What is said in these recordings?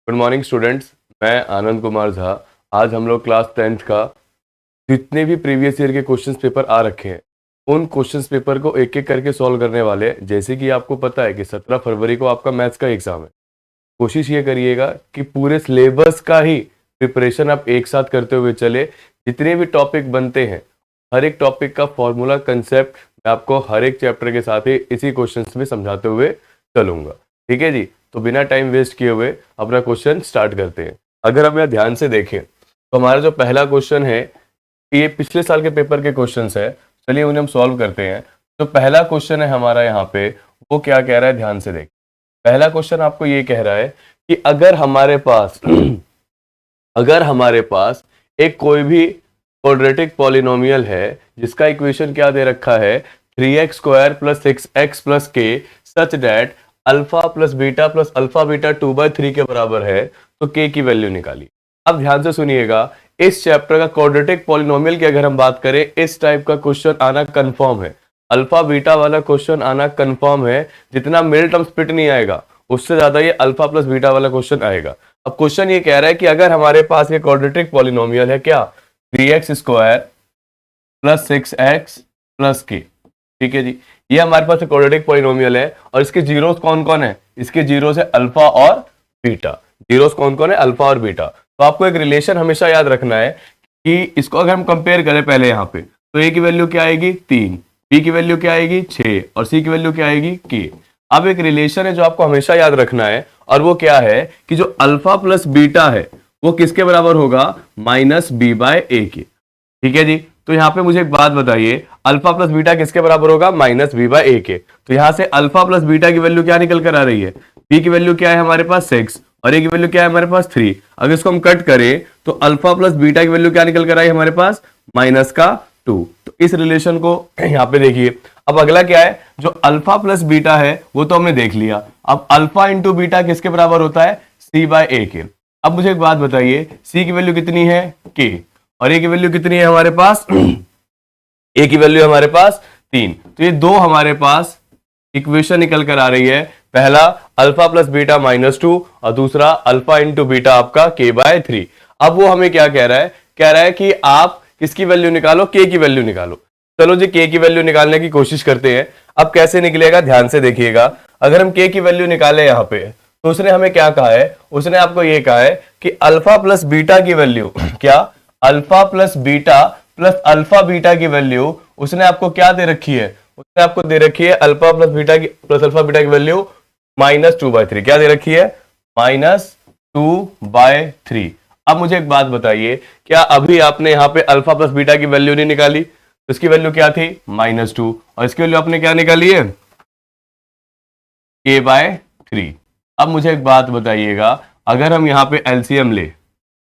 Good morning students, मैं आनंद कुमार झा। आज हम लोग क्लास 10th का जितने भी प्रीवियस ईयर के क्वेश्चंस पेपर आ रखे हैं उन क्वेश्चंस पेपर को एक एक करके सॉल्व करने वाले हैं। जैसे कि आपको पता है कि 17 फरवरी को आपका मैथ्स का एग्जाम है। कोशिश ये करिएगा कि पूरे सिलेबस का ही प्रिपरेशन आप एक साथ करते हुए चले। जितने भी टॉपिक बनते हैं हर एक टॉपिक का फॉर्मूला कंसेप्ट मैं आपको हर एक चैप्टर के साथ ही इसी क्वेश्चंस में समझाते हुए चलूंगा। ठीक है जी, तो बिना टाइम वेस्ट किए हुए अपना क्वेश्चन स्टार्ट करते हैं। अगर हम यहाँ ध्यान से देखें तो हमारा जो पहला क्वेश्चन है ये पिछले साल के पेपर के क्वेश्चंस है। चलिए उन्हें हम सॉल्व करते हैं। तो पहला क्वेश्चन है हमारा यहाँ पे, वो क्या कह रहा है ध्यान से देखें। पहला क्वेश्चन आपको ये कह रहा है कि अगर हमारे पास एक कोई भी क्वाड्रेटिक पॉलिनोमियल है जिसका इक्वेशन क्या दे रखा है 3x² + 6x + k such that alpha plus beta plus alpha beta 2/3 के बराबर है, तो k की वैल्यू निकालिए। अब ध्यान से सुनिएगा, इस चैप्टर का क्वाड्रेटिक पॉलिनोमियल की अगर हम बात करें इस टाइप का क्वेश्चन आना कंफर्म है। अल्फा बीटा वाला क्वेश्चन आना कंफर्म है। जितना मिडिल टर्म स्प्लिट नहीं आएगा उससे ज्यादा ये अल्फा प्लस बीटा वाला क्वेश्चन आएगा। अब क्वेश्चन ये कह रहा है कि अगर हमारे पास ये क्वाड्रेटिक पॉलिनोमियल है क्या 3x² + 6x + k। ठीक है जी, ये हमारे पास क्वाड्रेटिक पॉलिनोमियल है और इसके जीरोस कौन कौन है, इसके जीरोस है अल्फा और बीटा। जीरोस कौन कौन है, अल्फा और बीटा। तो आपको एक रिलेशन हमेशा याद रखना है कि इसको अगर हम कंपेयर करें पहले यहाँ पे, तो a की वैल्यू क्या आएगी 3, b की वैल्यू क्या आएगी 6 और c की वैल्यू क्या आएगी k। अब एक रिलेशन है जो आपको हमेशा याद रखना है और वो क्या है कि जो अल्फा प्लस बीटा है वो किसके बराबर होगा -b/a के। ठीक है जी, तो यहाँ पे मुझे एक बात बताइए, अल्फा प्लस बीटा किसके बराबर होगा -b/a के। तो यहाँ से अल्फा प्लस बीटा की वैल्यू क्या निकल कर आ रही है, b की वैल्यू क्या है हमारे पास 6 और a की वैल्यू क्या है हमारे पास 3। अगर इसको हम कट करें तो अल्फा प्लस बीटा की वैल्यू क्या निकल कर आई हमारे पास -2। तो इस रिलेशन को यहाँ पे देखिए। अब अगला क्या है, जो अल्फा प्लस बीटा है वो तो हमने देख लिया। अब अल्फा इंटू बीटा किसके बराबर होता है c/a के। अब मुझे एक बात बताइए, c की वैल्यू कितनी है k और a की वैल्यू कितनी है हमारे पास a की वैल्यू हमारे पास 3। तो ये दो हमारे पास इक्वेशन निकल कर आ रही है। पहला अल्फा प्लस बीटा -2 और दूसरा अल्फा इंटू बीटा आपका k/3। अब वो हमें क्या कह रहा है कि आप किसकी वैल्यू निकालो, k की वैल्यू निकालो। चलो जी k की वैल्यू निकालने की कोशिश करते हैं। अब कैसे निकलेगा ध्यान से देखिएगा। अगर हम k की वैल्यू निकाले यहाँ पे तो उसने हमें क्या कहा है, उसने आपको ये कहा है कि अल्फा प्लस बीटा की वैल्यू क्या, alpha plus beta plus alpha beta की वैल्यू उसने आपको क्या दे रखी है, उसने आपको दे रखी है अल्फा प्लस बीटा की प्लस अल्फा बीटा की वैल्यू -2/3। क्या दे रखी है -2/3। अब मुझे एक बात बताइए, क्या अभी आपने यहाँ पे अल्फा प्लस बीटा की वैल्यू नहीं निकाली, इसकी वैल्यू क्या थी -2 और इसकी वैल्यू आपने क्या निकाली है k/3। अब मुझे एक बात बताइएगा, अगर हम यहाँ पे एलसीएम ले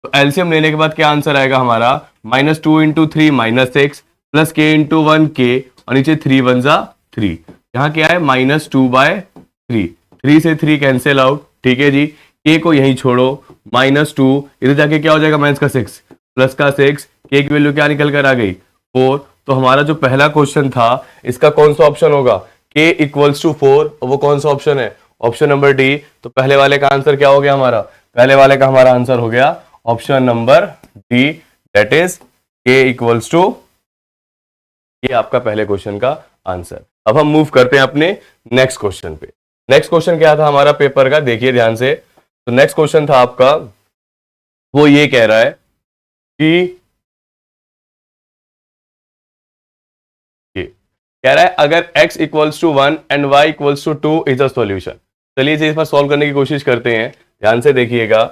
तो एलसीएम लेने के बाद क्या आंसर आएगा हमारा -2 × 3 -6 प्लस k × 1 k और नीचे 3 1 जा 3। यहाँ क्या है -2/3। 3 से 3 कैंसिल आउट। ठीक है जी, k को यहीं छोड़ो -2 इधर जाके क्या हो जाएगा -6 प्लस का 6 k की वैल्यू क्या निकल कर आ गई 4। तो हमारा जो पहला क्वेश्चन था इसका कौन सा ऑप्शन होगा k = 4 और वो कौन सा ऑप्शन है ऑप्शन नंबर डी। तो पहले वाले का आंसर क्या हो गया हमारा, पहले वाले का हमारा आंसर हो गया option number D, that is k = ये आपका पहले क्वेश्चन का आंसर। अब हम मूव करते हैं अपने नेक्स्ट क्वेश्चन पे। नेक्स्ट क्वेश्चन क्या था हमारा पेपर का, देखिए ध्यान से। तो नेक्स्ट क्वेश्चन था आपका, वो ये कह रहा है कि कह रहा है अगर x = 1 and y = 2 is a solution. चलिए इसे इस पर सॉल्व करने की कोशिश करते हैं। ध्यान से देखिएगा।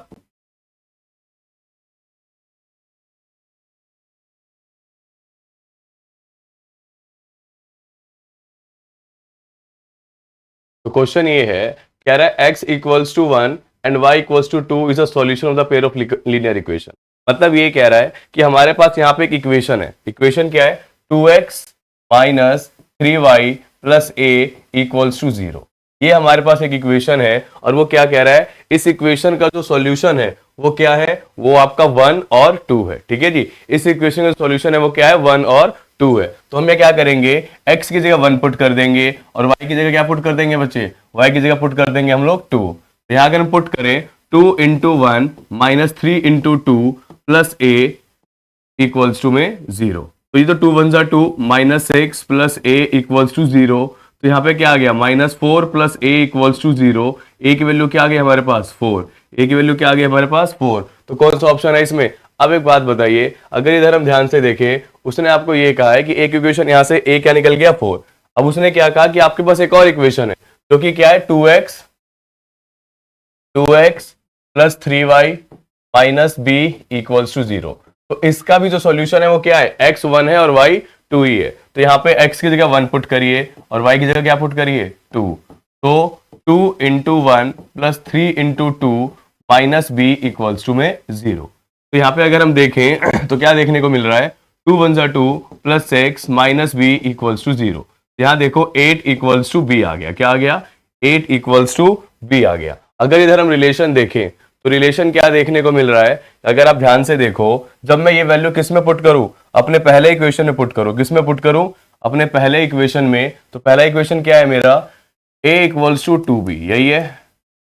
तो क्वेश्चन ये है, कह रहा है x = 1 and y = 2 is a solution of the pair of linear equation. मतलब ये कह रहा है कि हमारे पास यहाँ पे एक इक्वेशन है। इक्वेशन क्या है 2x - 3y + a = 0। ये हमारे पास एक इक्वेशन है और वो क्या कह रहा है, इस इक्वेशन का जो सॉल्यूशन है वो क्या है, वो आपका 1 और 2 है। ठीक है जी, इस इक्वेशन का सॉल्यूशन है वो क्या है 1 और 2 है। तो हम ये क्या करेंगे, x की जगह 1 पुट कर देंगे और y की जगह क्या पुट कर देंगे बच्चे, y की जगह पुट कर देंगे हम लोग 2। तो यहाँ अगर हम पुट करें 2 into 1 minus 3 into 2 plus a equals to में 0। तो ये तो 2 1 जा 2 minus 6 plus a equals to 0। तो यहाँ पे क्या आ गया minus 4 plus a equals to 0। a की वैल्यू क्या आ गई हमारे पास 4। a की वैल्यू क्या आ गई हमारे पास 4। तो कौन सा ऑप्शन है इसमें? अब एक बात बताइए, अगर इधर हम ध्यान से देखें, उसने आपको ये कहा है कि एक इक्वेशन यहां से a क्या निकल गया 4। अब उसने क्या कहा कि आपके पास एक और इक्वेशन है जो कि क्या है 2x plus 3y minus b equals to 0। तो इसका भी जो सॉल्यूशन है वो क्या है x 1 है और y 2 ही है। तो यहाँ पे x की जगह 1 पुट करिए और y की जगह क्या पुट करिए 2। तो 2 into 1 plus 3 into 2 minus b equals to में 0। तो यहाँ पे अगर हम देखें तो क्या देखने को मिल रहा है 2 1 जा 2 plus 6 minus b equals to 0। यहाँ देखो 8 इक्वल्स टू b आ गया। क्या आ गया? 8 इक्वल्स टू b आ गया। अगर इधर हम रिलेशन देखें तो रिलेशन क्या देखने को मिल रहा है, अगर आप ध्यान से देखो, जब मैं ये वैल्यू किस में पुट करूं, अपने पहले इक्वेशन में पुट करूं। किस में पुट करूं? अपने पहले इक्वेशन में। तो पहला इक्वेशन क्या है मेरा a इक्वल्स टू 2b, यही है।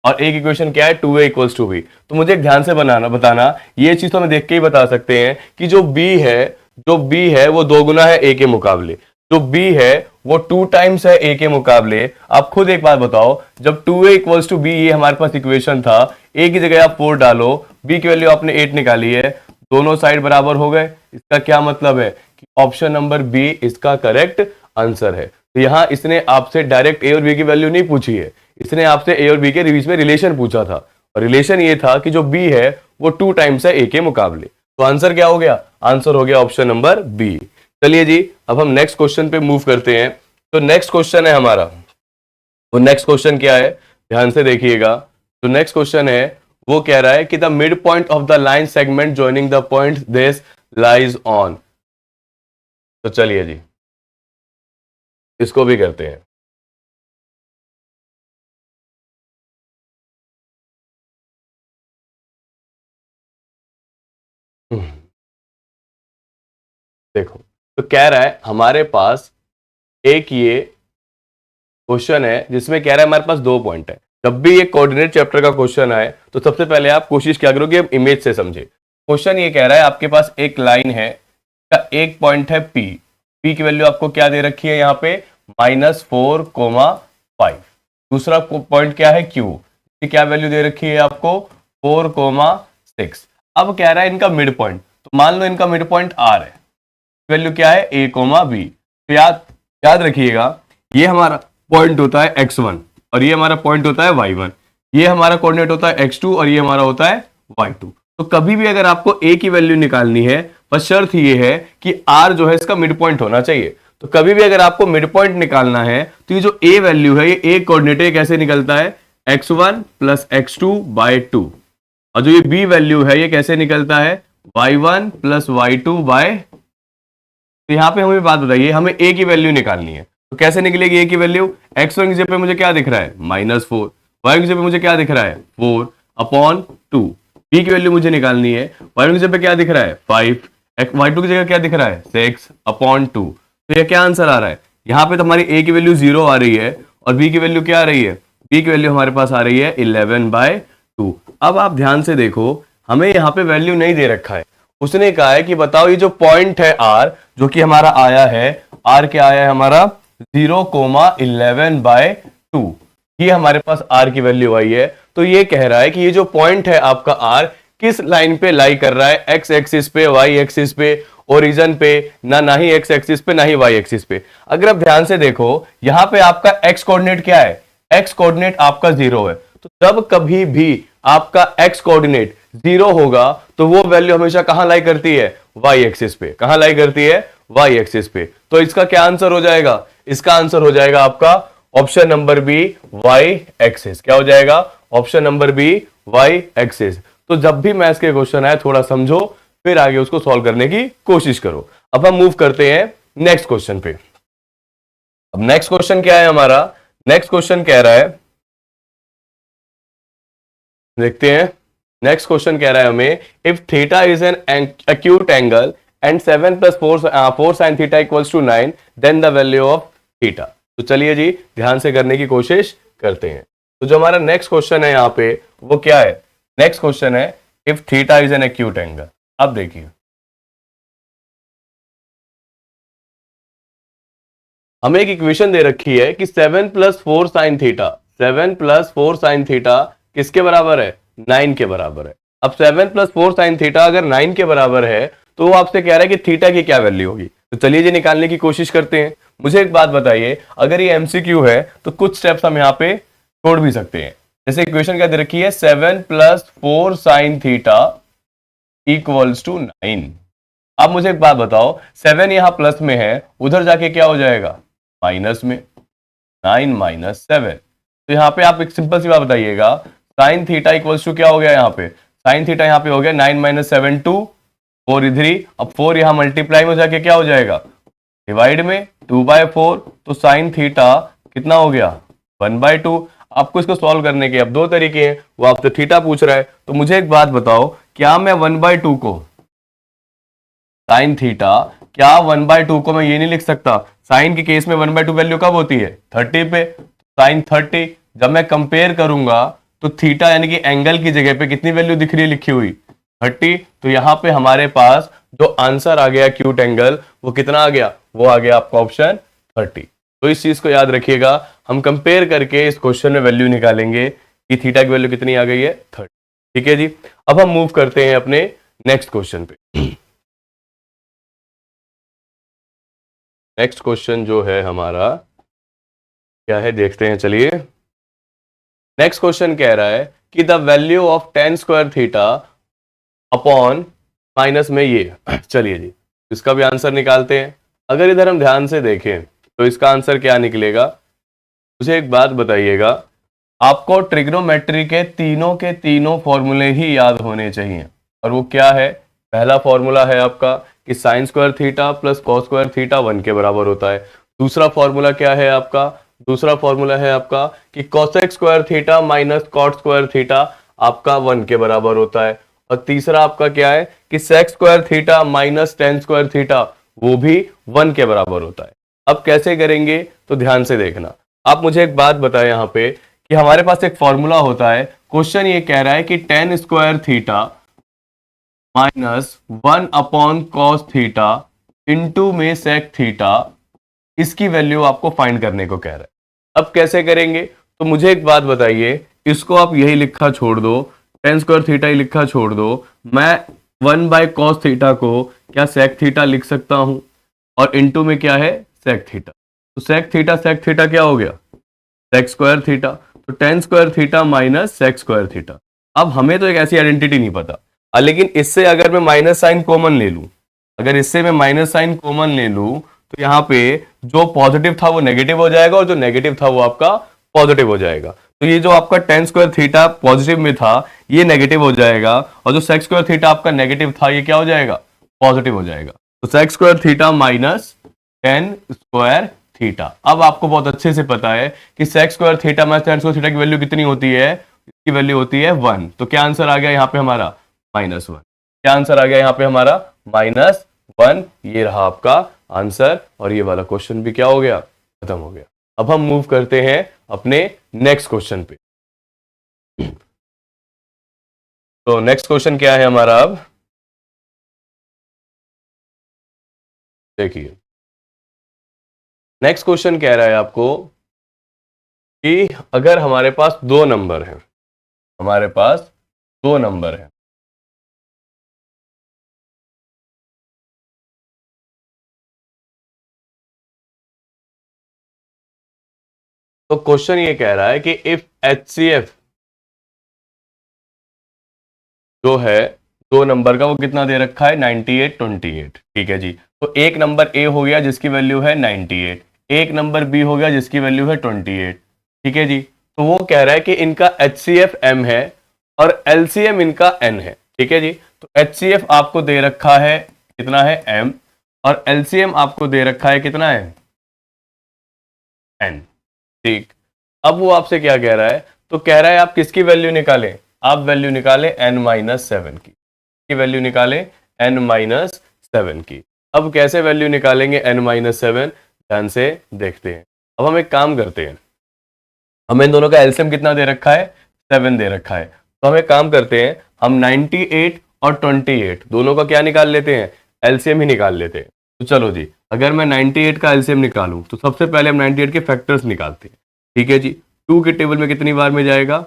और एक इक्वेशन क्या है 2a इक्वल्स टू b। तो मुझे एक ध्यान से बताना, ये चीज तो हम देख के ही बता सकते हैं कि जो b है वो 2 गुना है a के मुकाबले। जो b है वो 2 टाइम्स है a के मुकाबले। आप खुद एक बात बताओ, जब 2a इक्वल्स टू b ये हमारे पास इक्वेशन था, a की जगह आप 4 डालो, b की वैल्यू आपने 8 निकाली है, दोनों साइड बराबर हो गए। इसका क्या मतलब है कि ऑप्शन नंबर बी इसका करेक्ट आंसर है। तो यहां इसने आपसे डायरेक्ट a और b की वैल्यू नहीं पूछी है, इसने आपसे a और b के बीच में रिलेशन पूछा था। और रिलेशन ये था कि जो b है वो 2 टाइम्स है a के मुकाबले। तो आंसर क्या हो गया? आंसर हो गया ऑप्शन नंबर बी। चलिए जी, अब हम नेक्स्ट क्वेश्चन पे मूव करते हैं। तो नेक्स्ट क्वेश्चन है हमारा, वो नेक्स्ट क्वेश्चन क्या है ध्यान से देखिएगा। तो नेक्स्ट क्वेश्चन है वो कह रहा है कि the mid point of the line segment joining the point this lies on. तो चलिए जी इसको भी करते हैं। देखो, तो कह रहा है हमारे पास एक ये क्वेश्चन है जिसमें कह रहा है हमारे पास 2 पॉइंट है। जब भी ये कोऑर्डिनेट चैप्टर का क्वेश्चन आए तो सबसे पहले आप कोशिश क्या करो कि आप इमेज से समझे। क्वेश्चन ये कह रहा है आपके पास एक लाइन है, का एक पॉइंट है P की वैल्यू आपको क्या दे रखी है यहाँ पे -4,5। दूसरा पॉइंट क्या है Q की क्या वैल्यू दे रखी है आपको 4,6। अब कह रहा है इनका मिड पॉइंट, तो मान लो इनका मिड पॉइंट R है, वैल्यू क्या है A,B। तो याद रखिएगा ये हमारा पॉइंट होता है x1 और ये हमारा पॉइंट होता है y1। ये हमारा कोऑर्डिनेट होता है x2 और ये हमारा होता है y2। तो कभी भी अगर आपको a की वैल्यू निकालनी है, बस शर्त ये है कि r जो है इसका मिड पॉइंट होना चाहिए। तो कभी भी अगर आपको मिड पॉइंट निकालना है तो ये जो a वैल्यू है, ये a कोऑर्डिनेट कैसे निकलता है x1 प्लस x2/2। और जो ये b वैल्यू है ये कैसे निकलता है y1 प्लस y2/। तो यहां पे हमें बात बताइए, हमें a की वैल्यू निकालनी है, तो कैसे निकलेगी a की वैल्यू? x1 की जगह पे मुझे क्या दिख रहा है -4, y की जगह पे मुझे क्या दिख रहा है 4/2। b की वैल्यू मुझे निकालनी है, y की जगह पे क्या दिख रहा है 5, y2 की जगह क्या दिख रहा है 6/2। तो ये क्या आंसर आ रहा है? यहाँ पे तो हमारी a की वैल्यू 0 आ रही है और b की वैल्यू क्या आ रही है? b की वैल्यू हमारे पास आ रही है 11/2। अब आप ध्यान से देखो, हमें यहाँ पे वैल्यू नहीं दे रखा है। उसने कहा है कि बताओ ये जो पॉइंट है R जो कि हमारा आया है, R क्या आया है हमारा 0,11/2। ये हमारे पास R की वैल्यू आई है। तो ये कह रहा है कि ये जो पॉइंट है आपका R किस लाइन पे लाई कर रहा है, x एक्सिस पे, y एक्सिस पे, ओरिजिन पे, ना ही x एक्सिस पे ना ही y एक्सिस पे। अगर आप ध्यान से देखो यहां पे आपका x कोऑर्डिनेट क्या है, x कोऑर्डिनेट आपका 0 है। तो जब कभी भी आपका x कोऑर्डिनेट 0 होगा तो वो वैल्यू हमेशा कहां लाई करती है y एक्सिस पे। कहां लाई करती है y एक्सिस पे। तो इसका क्या आंसर हो जाएगा? इसका आंसर हो जाएगा आपका option number B y axis. क्या हो जाएगा? Option number B y axis. तो जब भी मैथ्स के क्वेश्चन आए थोड़ा समझो, फिर आगे उसको सॉल्व करने की कोशिश करो। अब हम मूव करते हैं नेक्स्ट क्वेश्चन पे। अब नेक्स्ट क्वेश्चन क्या है हमारा? नेक्स्ट क्वेश्चन कह रहा है, देखते हैं। नेक्स्ट क्वेश्चन कह रहा है हमें if theta is an acute angle and 7 + 4 sin theta equals to 9 then the value of theta. तो चलिए जी ध्यान से करने की कोशिश करते हैं। तो जो हमारा नेक्स्ट क्वेश्चन है यहाँ पे वो क्या है? नेक्स्ट क्वेश्चन है if theta is an acute angle. अब देखिए हमें एक इक्वेशन दे रखी है कि 7 plus 4 sine theta, 7 plus 4 sine theta किसके बराबर है? 9 के बराबर है। अब 7 प्लस 4 साइन थीटा अगर 9 के बराबर है तो वो आपसे कह रहा है कि थीटा की क्या वैल्यू होगी। तो चलिए जी निकालने की कोशिश करते हैं। मुझे एक बात बताइए, अगर ये एमसीक्यू है तो कुछ स्टेप्स हम यहाँ पे छोड़ भी सकते हैं। जैसे इक्वेशन क्या दे रखी है, 7 plus 4 sine theta equals to 9। अब मुझे एक बात बताओ, 7 यहां प्लस में है, उधर जाके क्या हो जाएगा? माइनस में। 9 माइनस 7, तो यहां पे आप एक सिंपल सी बात बताइएगा, साइन थीटा इक्वल्स टू क्या हो गया? यहाँ पे साइन थीटा यहाँ पे हो गया 9 माइनस 7 2, 4 इधर ही। अब 4 यहां मल्टीप्लाई में जाके क्या हो जाएगा? डिवाइड में 2/4, तो साइन थीटा कितना हो गया? 1/2। आपको इसको सॉल्व करने के अब दो तरीके हैं, वो आपसे थीटा पूछ रहा है। तो मुझे एक बात बताओ, क्या मैं 1/2 को साइन थीटा, क्या 1/2 को मैं ये नहीं लिख सकता? साइन के केस में 1/2 वैल्यू कब होती है? 30 पे। साइन 30 जब मैं कंपेयर करूंगा तो थीटा यानी कि एंगल की जगह पे कितनी वैल्यू दिख रही है लिखी हुई? 30। तो यहां पे हमारे पास जो आंसर आ गया एक्यूट एंगल, वो कितना आ गया? वो आ गया आपका ऑप्शन 30। तो इस चीज को याद रखिएगा, हम कंपेयर करके इस क्वेश्चन में वैल्यू निकालेंगे कि थीटा की वैल्यू कितनी आ गई है? 30। ठीक है जी। अब हम मूव करते हैं अपने नेक्स्ट क्वेश्चन पे। नेक्स्ट क्वेश्चन जो है हमारा क्या है देखते हैं, चलिए। नेक्स्ट क्वेश्चन कह रहा है कि the value of ten square theta upon minus में ये चलिए जी इसका भी आंसर निकालते हैं। अगर इधर हम ध्यान से देखें तो इसका आंसर क्या निकलेगा? मुझे एक बात बताइएगा, आपको ट्रिग्नोमेट्री के तीनों फॉर्मूले ही याद होने चाहिए। और वो क्या है? पहला फॉर्मूला है आपका कि sine square theta plus cos square theta 1 के बराबर होता है। दूसरा फॉर्मूला क्या है आपका? दूसरा फॉर्मूला है आपका कि cosec square theta minus cot square theta आपका 1 के बराबर होता है। और तीसरा आपका क्या है कि sec square theta minus tan square theta वो भी 1 के बराबर होता है। अब कैसे करेंगे तो ध्यान से देखना। आप मुझे एक बात बताएं यहाँ पे कि हमारे पास एक फॉर्मूला होता है, क्वेश्चन ये कह रहा है कि ten square theta minus 1 upon cos theta into में सेक थीटा, इसकी वैल्यू आपको फाइंड करने को कह रहा है। अब कैसे करेंगे तो मुझे एक बात बताइए, इसको आप यही लिखा छोड़ दो, टेन स्क्वायर थीटा ही लिखा छोड़ दो। मैं 1/cos थीटा को क्या सेक थीटा लिख सकता हूं, और इंटू में क्या है? Sec theta. तो सेक थीटा क्या हो गया? Sec square theta. तो tan square theta minus sec square theta. अब हमें तो एक ऐसी आइडेंटिटी नहीं पता, लेकिन इससे अगर मैं माइनस साइन कॉमन ले लूं, अगर इससे मैं माइनस साइन कॉमन ले लूं तो यहाँ पे जो पॉजिटिव था वो नेगेटिव हो जाएगा, और जो नेगेटिव था वो आपका पॉजिटिव हो जाएगा। तो ये जो आपका टेन स्क्वायर थीटा पॉजिटिव में था ये नेगेटिव हो जाएगा, और जो सेक स्क्वायर थीटा आपका नेगेटिव था ये क्या हो जाएगा? पॉजिटिव हो जाएगा। तो sec square theta minus tan square theta. अब आपको बहुत अच्छे से पता है कि sec square theta minus tan square theta की वैल्यू कितनी होती है? इसकी वैल्यू होती है 1। तो क्या आंसर आ गया यहाँ पे हमारा? -1। क्या आंसर आ गया यहाँ पे हमारा? -1। ये रहा आपका आंसर, और ये वाला क्वेश्चन भी क्या हो गया? खत्म हो गया। अब हम मूव करते हैं अपने नेक्स्ट क्वेश्चन पे। तो नेक्स्ट क्वेश्चन क्या है हमारा? अब देखिए नेक्स्ट क्वेश्चन कह रहा है आपको कि अगर हमारे पास दो नंबर है, हमारे पास दो नंबर है, तो क्वेश्चन ये कह रहा है कि इफ HCF जो है दो नंबर का वो कितना दे रखा है? 98 28। ठीक है जी। तो एक नंबर ए हो गया जिसकी वैल्यू है 98, एक नंबर बी हो गया जिसकी वैल्यू है 28। ठीक है जी। तो वो कह रहा है कि इनका HCF M है और LCM इनका N है। ठीक है जी। तो HCF आपको दे रखा है कितना है? M। और LCM आपको दे रखा है कितना है? N। ठीक। अब वो आपसे क्या कह रहा है? तो कह रहा है आप किसकी वैल्यू निकालें? आप वैल्यू निकालें N-7 की वैल्यू निकालें N-7 की। अब कैसे वैल्यू निकालेंगे N-7? ध्यान से देखते हैं। अब हम एक काम करते हैं, हमें इन दोनों का एलसीएम कितना दे रखा है? 7 दे रखा है। तो हम एक काम करते हैं, हम 98 और 28 दोनों का क्या निकाल लेते हैं, एलसीएम ही निकाल लेते हैं। तो चलो जी, अगर मैं 98 का एलसीएम निकालूं तो सबसे पहले हम 98 के फैक्टर्स निकालते हैं। ठीक है जी, 2 के टेबल में कितनी बार में जाएगा,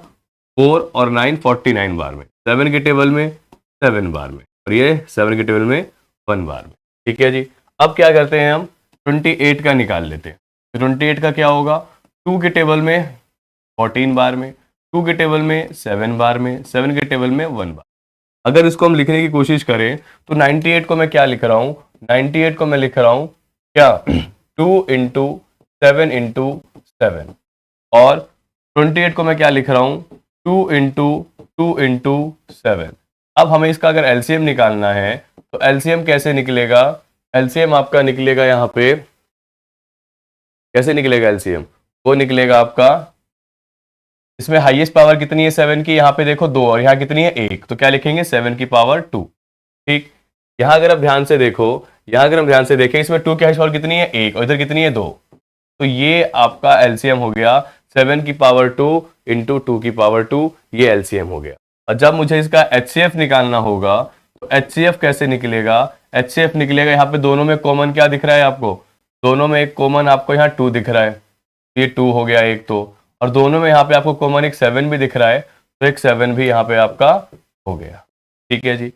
4 और 9 49 बार में, 7 के टेबल में 7 बार में, और ये 7 के टेबल में 1 बार में। ठीक है जी, अब क्या करते हैं, हम 28 का निकाल लेते हैं। तो 28 का क्या होगा, 2 के टेबल में 14 बार में, 2 के टेबल में 7 बार में, 7 के टेबल में 1 बार। अगर इसको हम लिखने की कोशिश करें तो 98 को मैं क्या लिख रहा हूं, 98 को मैं लिख रहा हूं क्या 2 इंटू 7 इंटू 7, और 28 को मैं क्या लिख रहा हूं 2 इंटू अब हमें इसका अगर एलसीएम निकालना है तो एलसीएम कैसे निकलेगा, एलसीएम आपका निकलेगा यहां पे, कैसे निकलेगा एलसीएम, वो निकलेगा आपका, इसमें हाईएस्ट पावर कितनी है 7 की, यहाँ पे देखो 2 और यहाँ कितनी है 1, तो क्या लिखेंगे 7 की पावर 2। ठीक, यहाँ अगर आप ध्यान से देखो, यहाँ अगर हम ध्यान से देखें, इसमें 2 की हाईएस्ट पावर कितनी है 1 और इधर कितनी है 2, तो ये आपका एलसीएम हो गया 7 की पावर 2 इंटू 2 की पावर 2, ये एलसीएम हो गया। और जब मुझे इसका एचसीएफ निकालना होगा तो एचसीएफ कैसे निकलेगा, एचसीएफ निकलेगा, यहाँ पे दोनों में कॉमन क्या दिख रहा है आपको, दोनों में एक कॉमन आपको यहाँ 2 दिख रहा है, ये 2 हो गया एक तो, और दोनों में यहाँ पे आपको कॉमन एक 7 भी दिख रहा है, तो एक 7 भी यहाँ पे आपका हो गया। ठीक है जी,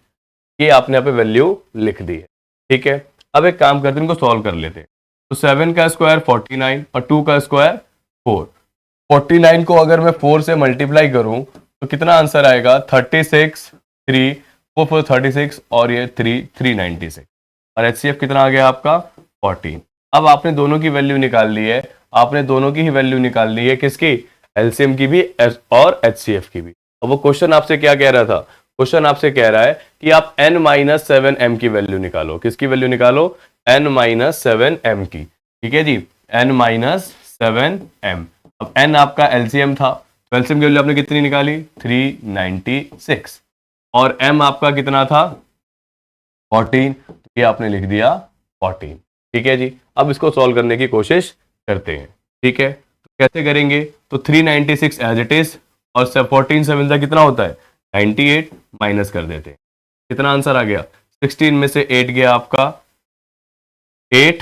ये आपने यहाँ पे वैल्यू लिख दी है। ठीक है, अब एक काम करते हैं, इनको सॉल्व कर लेते हैं। तो 7 का स्क्वायर 49 और 2 का स्क्वायर 4, 49 को अगर मैं 4 से मल्टीप्लाई करूं तो कितना आंसर आएगा, 36, 3, 4 4 36 और ये 3 396, और एचसीएफ कितना आ गया आपका 14। अब आपने दोनों की वैल्यू निकाल ली है, आपने दोनों की ही वैल्यू निकाल ली है, किसकी, एलसीएम की भी और एचसीएफ की भी। अब वो क्वेश्चन आपसे क्या कह रहा था, क्वेश्चन आपसे कह रहा है कि आप n-7m की वैल्यू निकालो, किसकी वैल्यू निकालो, n-7m की। ठीक है जी, n-7m। अब n आपका एलसीएम था, तो एलसीएम की वैल्यू आपने कितनी निकाली 396, और m आपका कितना था 14, तो ये आपने लिख दिया 14। ठीक है जी, अब इसको सॉल्व करने की कोशिश करते हैं। ठीक है, तो कैसे करेंगे, तो 396 एज इट इज, और 14 7 का कितना होता है 98, माइनस कर देते हैं, कितना आंसर आ गया, 16 में से 8 गया आपका 8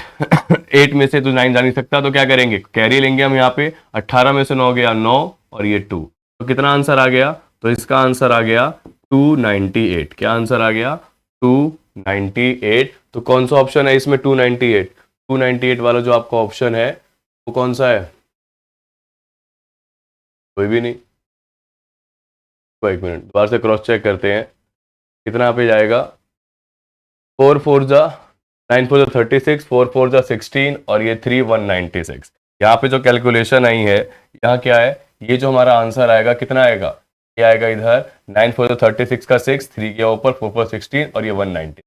8 में से तो 9 जा नहीं सकता, तो क्या करेंगे, कैरी लेंगे हम यहाँ पे, 18 में से 9 गया 9, और ये 2, तो कितना आंसर आ गया, तो इसका आंसर आ गया 298। क्या आंसर आ गया 298। तो कौन सा ऑप्शन है इसमें 298, 298 वाला जो आपका ऑप्शन है वो कौन सा है, कोई भी नहीं। तो एक मिनट दोबारा से क्रॉस चेक करते हैं, कितना पे जाएगा, 4 4 जा 9 4 जा 36, 4 4 जा 16, और ये 3 196। यहाँ पे जो कैलकुलेशन आई है, यहाँ क्या है, ये जो हमारा आंसर आएगा कितना आएगा, ये आएगा इधर 9 4 जा 36 का 6, 3 के ऊपर 4 4 16 और ये 190।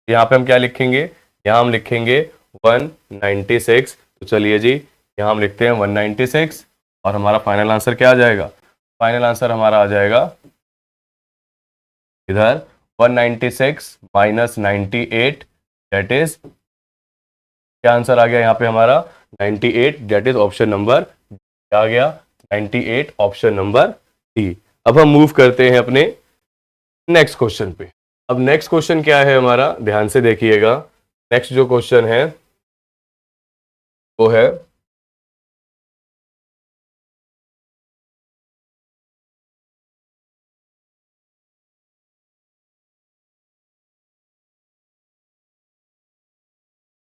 यहाँ पे हम क्या लिखेंगे, यहाँ हम लिखेंगे 196। तो चलिए जी, यहाँ हम लिखते हैं 196, और हमारा फाइनल आंसर क्या आ जाएगा, फाइनल आंसर हमारा आ जाएगा इधर 196 माइनस 98, दैट इज, क्या आंसर आ गया यहाँ पे हमारा 98, दैट इज ऑप्शन नंबर आ गया 98, ऑप्शन नंबर डी। अब हम मूव करते हैं अपने नेक्स्ट क्वेश्चन पे। अब नेक्स्ट क्वेश्चन क्या है हमारा, ध्यान से देखिएगा, नेक्स्ट जो क्वेश्चन है वो है,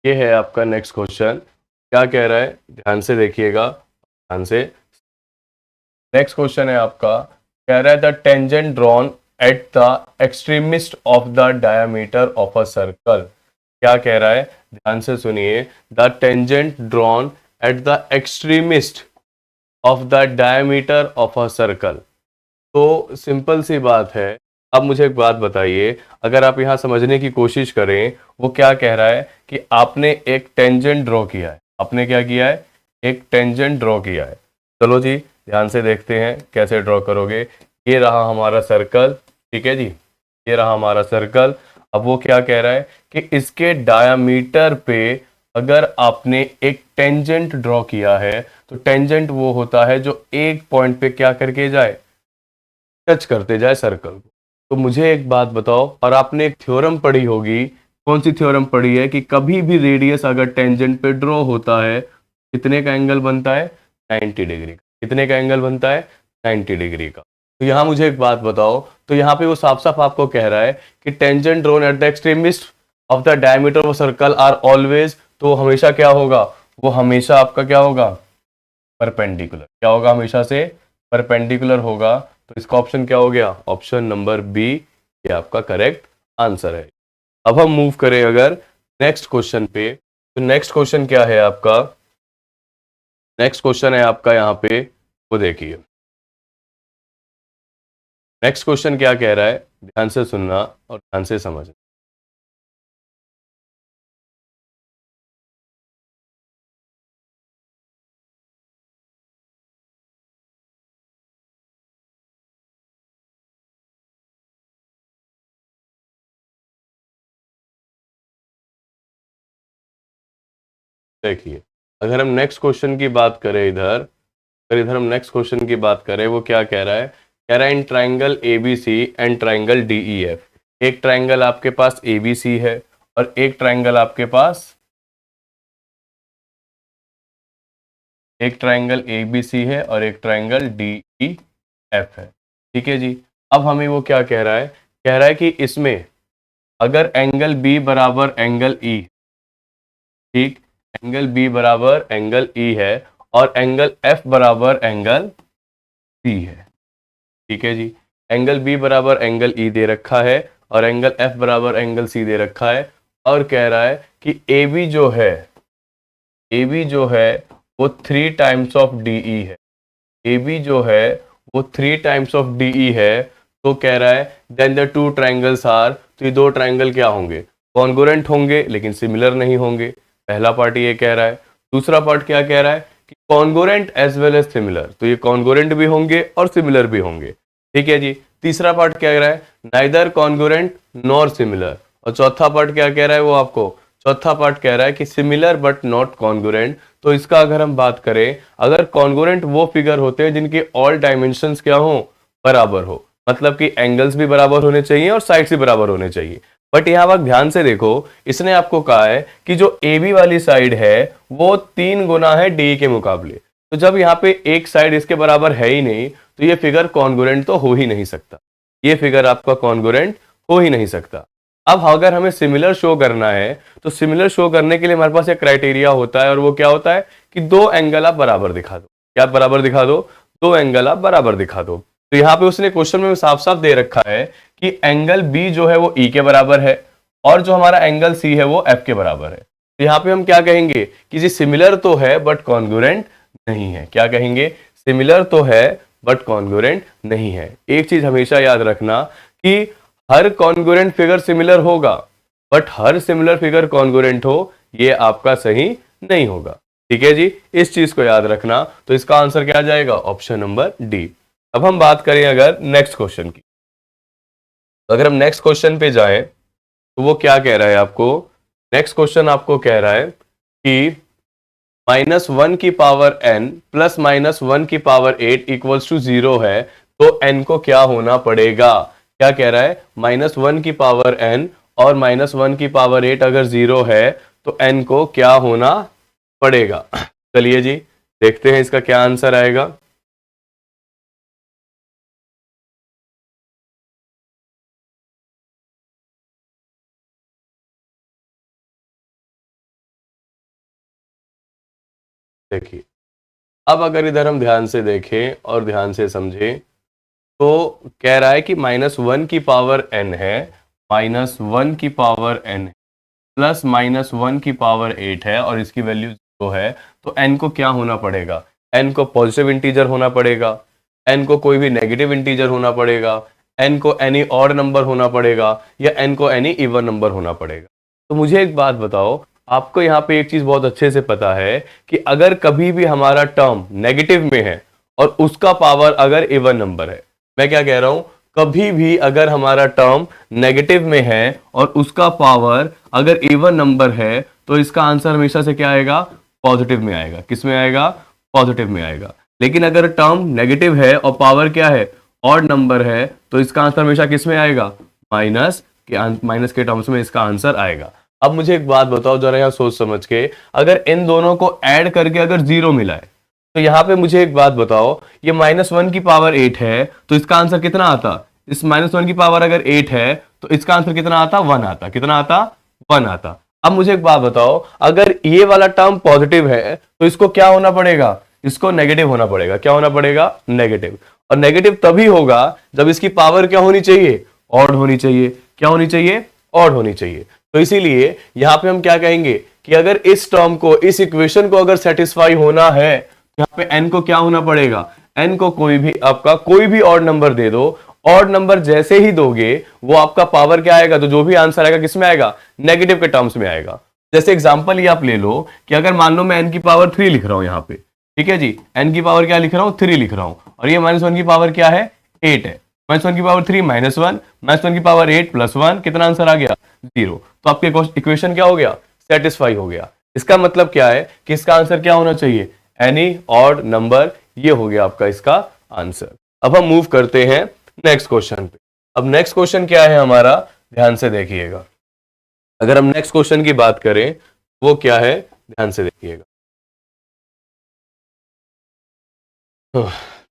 ये है आपका नेक्स्ट क्वेश्चन। क्या कह रहा है, ध्यान से देखिएगा, ध्यान से। नेक्स्ट क्वेश्चन है आपका, कह रहा है the tangent drawn at the extremist of the diameter of a circle. क्या कह रहा है, ध्यान से सुनिए, the tangent drawn at the extremist of the diameter of a circle. तो सिंपल सी बात है। अब मुझे एक बात बताइए, अगर आप यहाँ समझने की कोशिश करें, वो क्या कह रहा है कि आपने एक टेंजेंट ड्रॉ किया है, आपने क्या किया है, एक टेंजेंट ड्रॉ किया है। चलो जी, ध्यान से देखते हैं कैसे ड्रॉ करोगे। ये रहा हमारा सर्कल, ठीक है जी, ये रहा हमारा सर्कल। अब वो क्या कह रहा है कि इसके डायामीटर पे अगर आपने एक टेंजेंट ड्रॉ किया है, तो टेंजेंट वो होता है जो एक पॉइंट पे क्या करके जाए, टच करते जाए सर्कल को। तो मुझे एक बात बताओ, और आपने एक थ्योरम पढ़ी होगी, कौन सी थ्योरम पढ़ी है, कि कभी भी रेडियस अगर टेंजेंट पे ड्रॉ होता है कितने का एंगल बनता है, 90 डिग्री का। कितने का एंगल बनता है, 90 डिग्री का। तो यहाँ मुझे एक बात बताओ, तो यहाँ पे वो साफ साफ आपको कह रहा है कि tangent drawn at the extremist of the diameter of circle are always, तो हमेशा क्या होगा, वो हमेशा आपका क्या होगा, परपेंडिकुलर। क्या होगा, हमेशा से परपेंडिकुलर होगा। तो इसका ऑप्शन क्या हो गया, ऑप्शन नंबर बी, ये आपका करेक्ट आंसर है। अब हम मूव करें अगर नेक्स्ट क्वेश्चन पे, तो नेक्स्ट क्वेश्चन क्या है आपका, नेक्स्ट क्वेश्चन है आपका यहाँ पे, वो देखिए नेक्स्ट क्वेश्चन क्या कह रहा है, ध्यान से सुनना और ध्यान से समझना। देखिए, अगर हम नेक्स्ट क्वेश्चन की बात करें इधर, अगर इधर हम नेक्स्ट क्वेश्चन की बात करें, वो क्या कह रहा है, कह रहा है in triangle ABC and triangle DEF, एक ट्राइंगल आपके पास एबीसी है और एक ट्राइंगल आपके पास, एक ट्राइंगल एबीसी है और एक ट्राइंगल डीईएफ है। ठीक है जी। अब हमें वो क्या कह रहा है, कह रहा है कि इसमें अगर एंगल बी बराबर एंगल ई, ठीक, एंगल बी बराबर एंगल ई है और एंगल एफ बराबर एंगल सी है। ठीक है जी। एंगल बी बराबर एंगल ई दे रखा है और एंगल एफ बराबर एंगल सी दे रखा है, और कह रहा है कि ए बी जो है, ए बी जो है वो 3 टाइम्स ऑफ डीई है। ए बी जो है वो 3 टाइम्स ऑफ डीई है। तो कह रहा है then the two triangles are, तो ये दो ट्राइंगल क्या होंगे, कॉन्ग्रुएंट होंगे लेकिन सिमिलर नहीं होंगे। पहला पार्ट ये कह रहा है। दूसरा पार्ट क्या कह रहा है कि congruent as well as similar, तो ये कॉन्ग्रुएंट भी होंगे और सिमिलर भी होंगे। ठीक है जी। तीसरा पार्ट क्या कह रहा है, नाइदर कॉन्ग्रुएंट नॉर सिमिलर। और चौथा पार्ट क्या कह रहा है वो आपको, चौथा पार्ट कह रहा है कि सिमिलर बट नॉट कॉन्ग्रुएंट। तो इसका अगर हम बात करें, अगर कॉन्ग्रुएंट वो फिगर होते हैं जिनके ऑल डायमेंशंस क्या हो, बराबर हो, मतलब कि एंगल्स भी बराबर होने चाहिए और साइड्स भी बराबर होने चाहिए। बट यहां आप ध्यान से देखो, इसने आपको कहा है कि जो ए बी वाली साइड है वो 3 गुना है डी के मुकाबले। तो जब यहाँ पे एक साइड इसके बराबर है ही नहीं, तो ये फिगर कॉन्ग्रुएंट तो हो ही नहीं सकता, ये फिगर आपका कॉन्ग्रुएंट हो ही नहीं सकता। अब अगर हमें सिमिलर शो करना है, तो सिमिलर शो करने के लिए हमारे पास एक क्राइटेरिया होता है, और वो क्या होता है कि दो एंगल आप बराबर दिखा दो। क्या बराबर दिखा दो, दो एंगल आप बराबर दिखा दो। तो यहाँ पे उसने क्वेश्चन में साफ साफ दे रखा है कि एंगल बी जो है वो ई के बराबर है और जो हमारा एंगल सी है वो एफ के बराबर है। तो यहाँ पे हम क्या कहेंगे कि जी सिमिलर तो है बट कॉन्ग्रुएंट नहीं है। क्या कहेंगे, सिमिलर तो है बट कॉन्ग्रुएंट नहीं है। एक चीज हमेशा याद रखना कि हर कॉन्ग्रुएंट फिगर सिमिलर होगा, but her similar figure congruent हो ये आपका सही नहीं होगा। ठीक है जी, इस चीज को याद रखना। तो इसका आंसर क्या आ जाएगा, ऑप्शन नंबर डी। अब हम बात करें अगर नेक्स्ट क्वेश्चन की, तो अगर हम नेक्स्ट क्वेश्चन पे जाएं तो वो क्या कह रहा है आपको, नेक्स्ट क्वेश्चन आपको कह रहा है कि -1 की पावर n प्लस -1 की पावर 8 इक्वल्स टू 0 है, तो n को क्या होना पड़ेगा। क्या कह रहा है, -1 की पावर n और -1 की पावर 8 अगर 0 है तो n को क्या होना पड़ेगा। चलिए जी देखते हैं इसका क्या आंसर आएगा। देखिए, अब अगर इधर हम ध्यान से देखें और ध्यान से समझें, तो कह रहा है कि -1 की पावर n है, -1 की पावर n प्लस -1 की पावर 8 है और इसकी वैल्यू 0 है। तो n को क्या होना पड़ेगा, n को पॉजिटिव इंटीजर होना पड़ेगा, n को कोई भी नेगेटिव इंटीजर होना पड़ेगा, n को एनी ऑड नंबर होना पड़ेगा, या n को एनी इवन नंबर होना पड़ेगा। तो मुझे एक बात बताओ, आपको यहाँ पे एक चीज बहुत अच्छे से पता है कि अगर कभी भी हमारा टर्म नेगेटिव में है और उसका पावर अगर इवन नंबर है, मैं क्या कह रहा हूं, कभी भी अगर हमारा टर्म नेगेटिव में है और उसका पावर अगर इवन नंबर है, तो इसका आंसर हमेशा से क्या आएगा, पॉजिटिव में आएगा। किस में आएगा, पॉजिटिव में आएगा। लेकिन अगर टर्म नेगेटिव है और पावर क्या है, ऑड नंबर है तो इसका आंसर हमेशा किस में आएगा, माइनस के टर्म्स में इसका आंसर आएगा। अब मुझे एक बात बताओ जरा यहाँ सोच समझ के, अगर इन दोनों को ऐड करके अगर 0 मिला है तो यहाँ पे मुझे एक बात बताओ, ये -1 की पावर 8 है तो इसका आंसर कितना आता, इस -1 की पावर अगर 8 है तो इसका आंसर कितना आता, 1 आता। कितना आता, 1 आता। अब मुझे एक बात बताओ, अगर ये वाला टर्म पॉजिटिव है तो इसको क्या होना पड़ेगा, इसको नेगेटिव होना पड़ेगा। क्या होना पड़ेगा, नेगेटिव। और नेगेटिव तभी होगा जब इसकी पावर क्या होनी चाहिए, ऑड होनी चाहिए। क्या होनी चाहिए, ऑड होनी चाहिए। तो इसीलिए यहां पे हम क्या कहेंगे कि अगर इस टर्म को, इस इक्वेशन को अगर सेटिस्फाई होना है तो यहां पे n को क्या होना पड़ेगा, n को कोई भी आपका कोई भी ऑड नंबर दे दो, ऑड नंबर जैसे ही दोगे वो आपका पावर क्या आएगा, तो जो भी आंसर आएगा किस में आएगा, नेगेटिव के टर्म्स में आएगा। जैसे एग्जांपल ये आप ले लो कि अगर मान लो मैं n की पावर 3 लिख रहा हूं यहां पे, ठीक है जी, n की पावर क्या लिख रहा हूं, 3 लिख रहा हूं, और ये -1 की पावर क्या है, 8 है। -1 की पावर 3 -1, -1 की पावर 8 +1, कितना आंसर आ गया, 0। तो आपके इक्वेशन क्या हो गया, सेटिस्फाई हो गया। इसका मतलब क्या है कि इसका आंसर क्या होना चाहिए, एनी ऑड नंबर। ये हो गया आपका इसका आंसर। अब हम मूव करते हैं नेक्स्ट क्वेश्चन पे। अब नेक्स्ट क्वेश्चन क्या है हमारा, ध्यान से देखिएगा। अगर हम नेक्स्ट क्वेश्चन की बात करें वो क्या है, ध्यान से देखिएगा।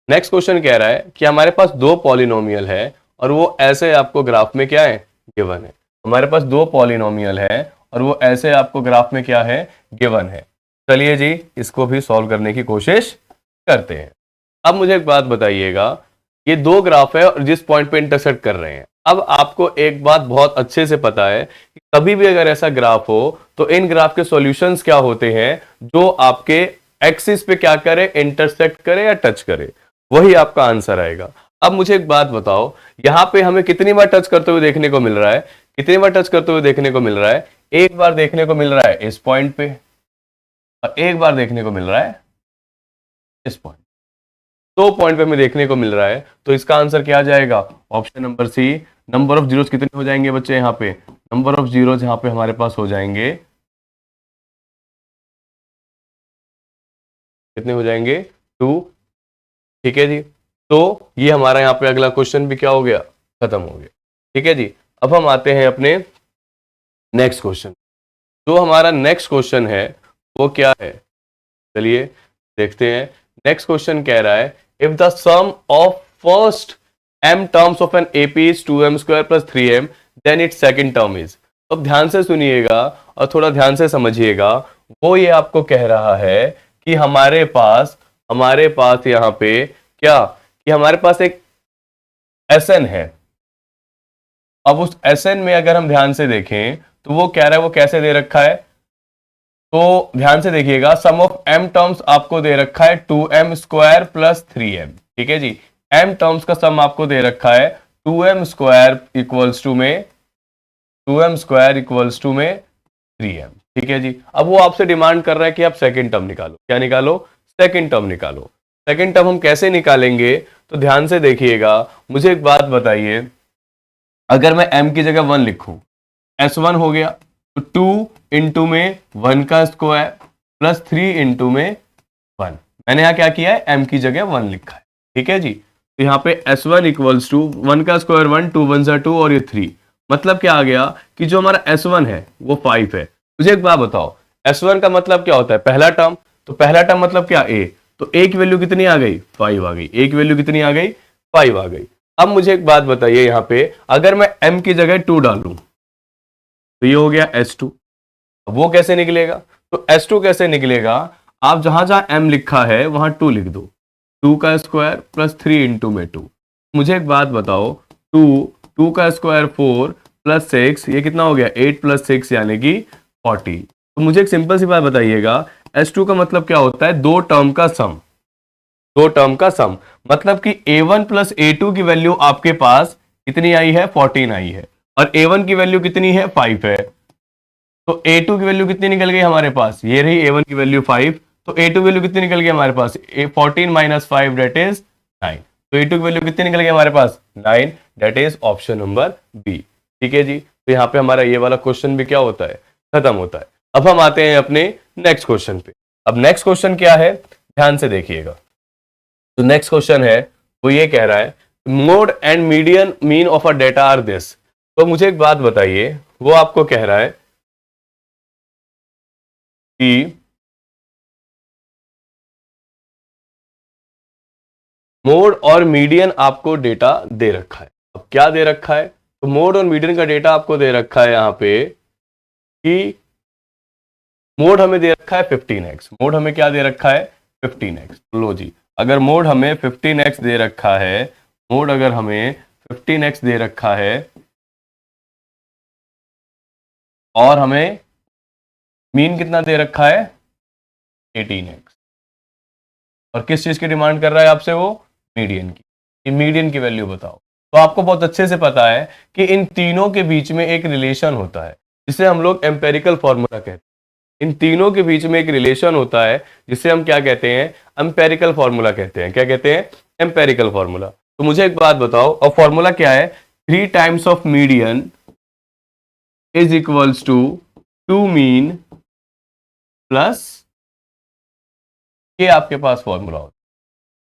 नेक्स्ट क्वेश्चन कह रहा है कि हमारे पास दो पॉलिनोमियल है और वो ऐसे आपको ग्राफ में क्या है, गिवन है। हमारे पास दो पॉलिनोमियल है और वो ऐसे आपको ग्राफ में क्या है, गिवन है। चलिए जी इसको भी सॉल्व करने की कोशिश करते हैं। अब मुझे एक बात बताइएगा, ये दो ग्राफ है और जिस पॉइंट पे इंटरसेक्ट कर रहे हैं। अब आपको एक बात बहुत अच्छे से पता है कि कभी भी अगर ऐसा ग्राफ हो तो इन ग्राफ के सॉल्यूशंस क्या होते हैं, जो आपके एक्सिस पे क्या करे, इंटरसेक्ट करे या टच करे, वही आपका आंसर आएगा। अब मुझे एक बात बताओ, यहां पे हमें कितनी बार टच करते हुए देखने को मिल रहा है, कितनी बार टच करते हुए देखने को मिल रहा है, एक बार देखने को मिल रहा है इस पॉइंट पे और एक बार देखने को मिल रहा है इस पॉइंट। दो पॉइंट पे हमें देखने को मिल रहा है, तो इसका आंसर क्या आ जाएगा, option number C. Number of zeros कितने हो जाएंगे बच्चे, यहाँ पे नंबर ऑफ जीरोस यहाँ पे हमारे पास हो जाएंगे, कितने हो जाएंगे, 2। ठीक है जी, तो ये हमारा यहाँ पे अगला क्वेश्चन भी क्या हो गया, खत्म हो गया। ठीक है जी, अब हम आते हैं अपने नेक्स्ट क्वेश्चन। जो हमारा नेक्स्ट क्वेश्चन है वो क्या है, चलिए देखते हैं। नेक्स्ट क्वेश्चन कह रहा है, if the sum of first m terms of an AP is 2m² plus 3m then its second term is. अब ध्यान से सुनिएगा और थोड़ा ध्यान से समझिएगा। वो ये आपको कह रहा है कि हमारे पास यहाँ पे क्या, कि हमारे पास एक Sn है। अब उस Sn में अगर हम ध्यान से देखें तो वो कह रहा है, वो कैसे दे रखा है, तो ध्यान से देखिएगा। सम ऑफ m टर्म्स आपको दे रखा है 2m² plus 3m। ठीक है जी, m टर्म्स का सम आपको दे रखा है 2m² इक्वल्स टू में 3m। ठीक है जी, अब वो आपसे डिमांड कर रहा है कि आप सेकंड टर्म निकालो। क्या निकालो, सेकंड टर्म निकालो। सेकंड टर्म हम कैसे निकालेंगे, तो ध्यान से देखिएगा। मुझे एक बात बताइए, अगर मैं m की जगह 1 लिखूं, S1 हो गया, तो 2 इंटू में 1 का स्क्वायर प्लस 3 इंटू में 1। मैंने यहाँ क्या किया है, m की जगह 1 लिखा है। ठीक है जी, तो यहाँ पे S1 इक्वल्स टू 1 का स्क्वायर 1, 2 1 2 और ये 3। मतलब क्या आ गया कि जो हमारा S1 है वो 5 है। मुझे एक बात बताओ, S1 का मतलब क्या होता है, पहला टर्म। तो पहला टर्म मतलब क्या, a। तो a की वैल्यू कितनी आ गई, 5 आ गई। a की वैल्यू कितनी आ गई, 5 आ गई। अब मुझे एक बात बताइए, यहाँ पे अगर मैं m की जगह 2 डालूं तो ये हो गया S2। अब वो कैसे निकलेगा, तो S2 कैसे निकलेगा, आप जहां जहां m लिखा है वहां 2 लिख दो। 2 का स्क्वायर प्लस 3 इंटू में 2। मुझे एक बात बताओ, 2 का स्क्वायर 4 प्लस 6, ये कितना हो गया, 8 प्लस 6 यानी कि 40। तो मुझे एक सिंपल सी बात बताइएगा, S2 का मतलब क्या होता है, दो टर्म का सम। दो टर्म का सम मतलब कि A1 प्लस A2 की वैल्यू आपके पास कितनी आई है, 14 आई है, और A1 की वैल्यू कितनी है, 5 है। तो A2 की वैल्यू कितनी निकल गई हमारे पास, ये रही A1 की वैल्यू 5। तो A2 वैल्यू कितनी निकल गई हमारे पास, 14 माइनस 5 डेट इज 9। तो A2 की वैल्यू कितनी निकल गई हमारे पास, 9, that is option number B. ठीक है जी, तो यहाँ पे हमारा ये वाला क्वेश्चन भी क्या होता है, खत्म होता है। अब हम आते हैं अपने नेक्स्ट क्वेश्चन पे। अब नेक्स्ट क्वेश्चन क्या है, ध्यान से देखिएगा। तो नेक्स्ट क्वेश्चन है वो ये कह रहा है, mode and median mean of a data are this. तो मुझे एक बात बताइए, वो आपको कह रहा है कि मोड और मीडियन आपको डेटा दे रखा है। अब क्या दे रखा है, तो मोड और मीडियन का डेटा आपको दे रखा है यहां पे कि मोड हमें दे रखा है 15x। मोड हमें क्या दे रखा है, 15x। लो जी, अगर मोड हमें 15x दे रखा है, मोड अगर हमें 15x दे रखा है और हमें मीन कितना दे रखा है, 18x, और किस चीज की डिमांड कर रहा है आपसे, वो मीडियन की, कि मीडियन की वैल्यू बताओ। तो आपको बहुत अच्छे से पता है कि इन तीनों के बीच में एक रिलेशन होता है जिसे हम लोग एम्पेरिकल फॉर्मूला कहते हैं। इन तीनों के बीच में एक रिलेशन होता है जिसे हम क्या कहते हैं, एम्पेरिकल फॉर्मूला कहते हैं। क्या कहते हैं, एम्पेरिकल फॉर्मूला। तो मुझे एक बात बताओ, और फॉर्मूला क्या है, 3 times of median is equals to 2 mean plus, ये आपके पास फॉर्मूला होता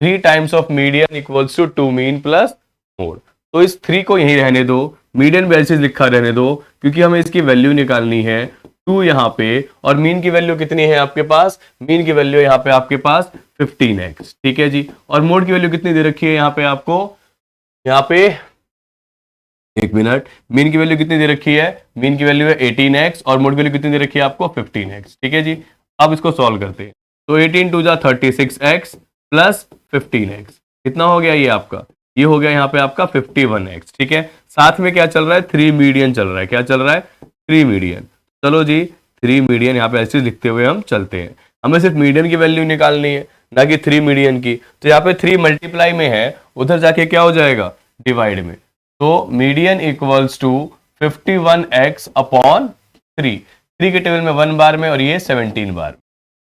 है। 3 times of median equals to 2 mean plus mode. तो इस 3 को यहीं रहने दो, मीडियन वैल्यूज लिखा रहने दो, क्योंकि हमें इसकी वैल्यू निकालनी है 2 यहां पे, और मीन की वैल्यू कितनी है आपके पास, मीन की वैल्यू यहां पे आपके पास 15x। ठीक है जी, और मोड की वैल्यू कितनी दे रखी है यहां पे आपको, यहां पे एक मिनट, मीन की वैल्यू कितनी दे रखी है, मीन की वैल्यू है 18x और मोड की वैल्यू कितनी दे रखी है आपको, 15x। ठीक है जी, अब इसको सॉल्व करते हैं। तो 18 टू जा 36x प्लस 15x, कितना हो गया ये आपका, ये हो गया यहाँ पे आपका 51x। ठीक है, साथ में क्या चल रहा है, 3 मीडियन चल रहा है। क्या चल रहा है, 3 मीडियन। चलो जी, 3 मीडियन यहाँ पे ऐसे लिखते हुए हम चलते हैं। हमें सिर्फ मीडियन की वैल्यू निकालनी है, ना कि 3 मीडियन की। तो यहाँ पे 3 मल्टीप्लाई में है, उधर जाके क्या हो जाएगा, डिवाइड में। तो median equals to 51x upon 3। 3 के टेबल में 1 बार में और ये 17 बार।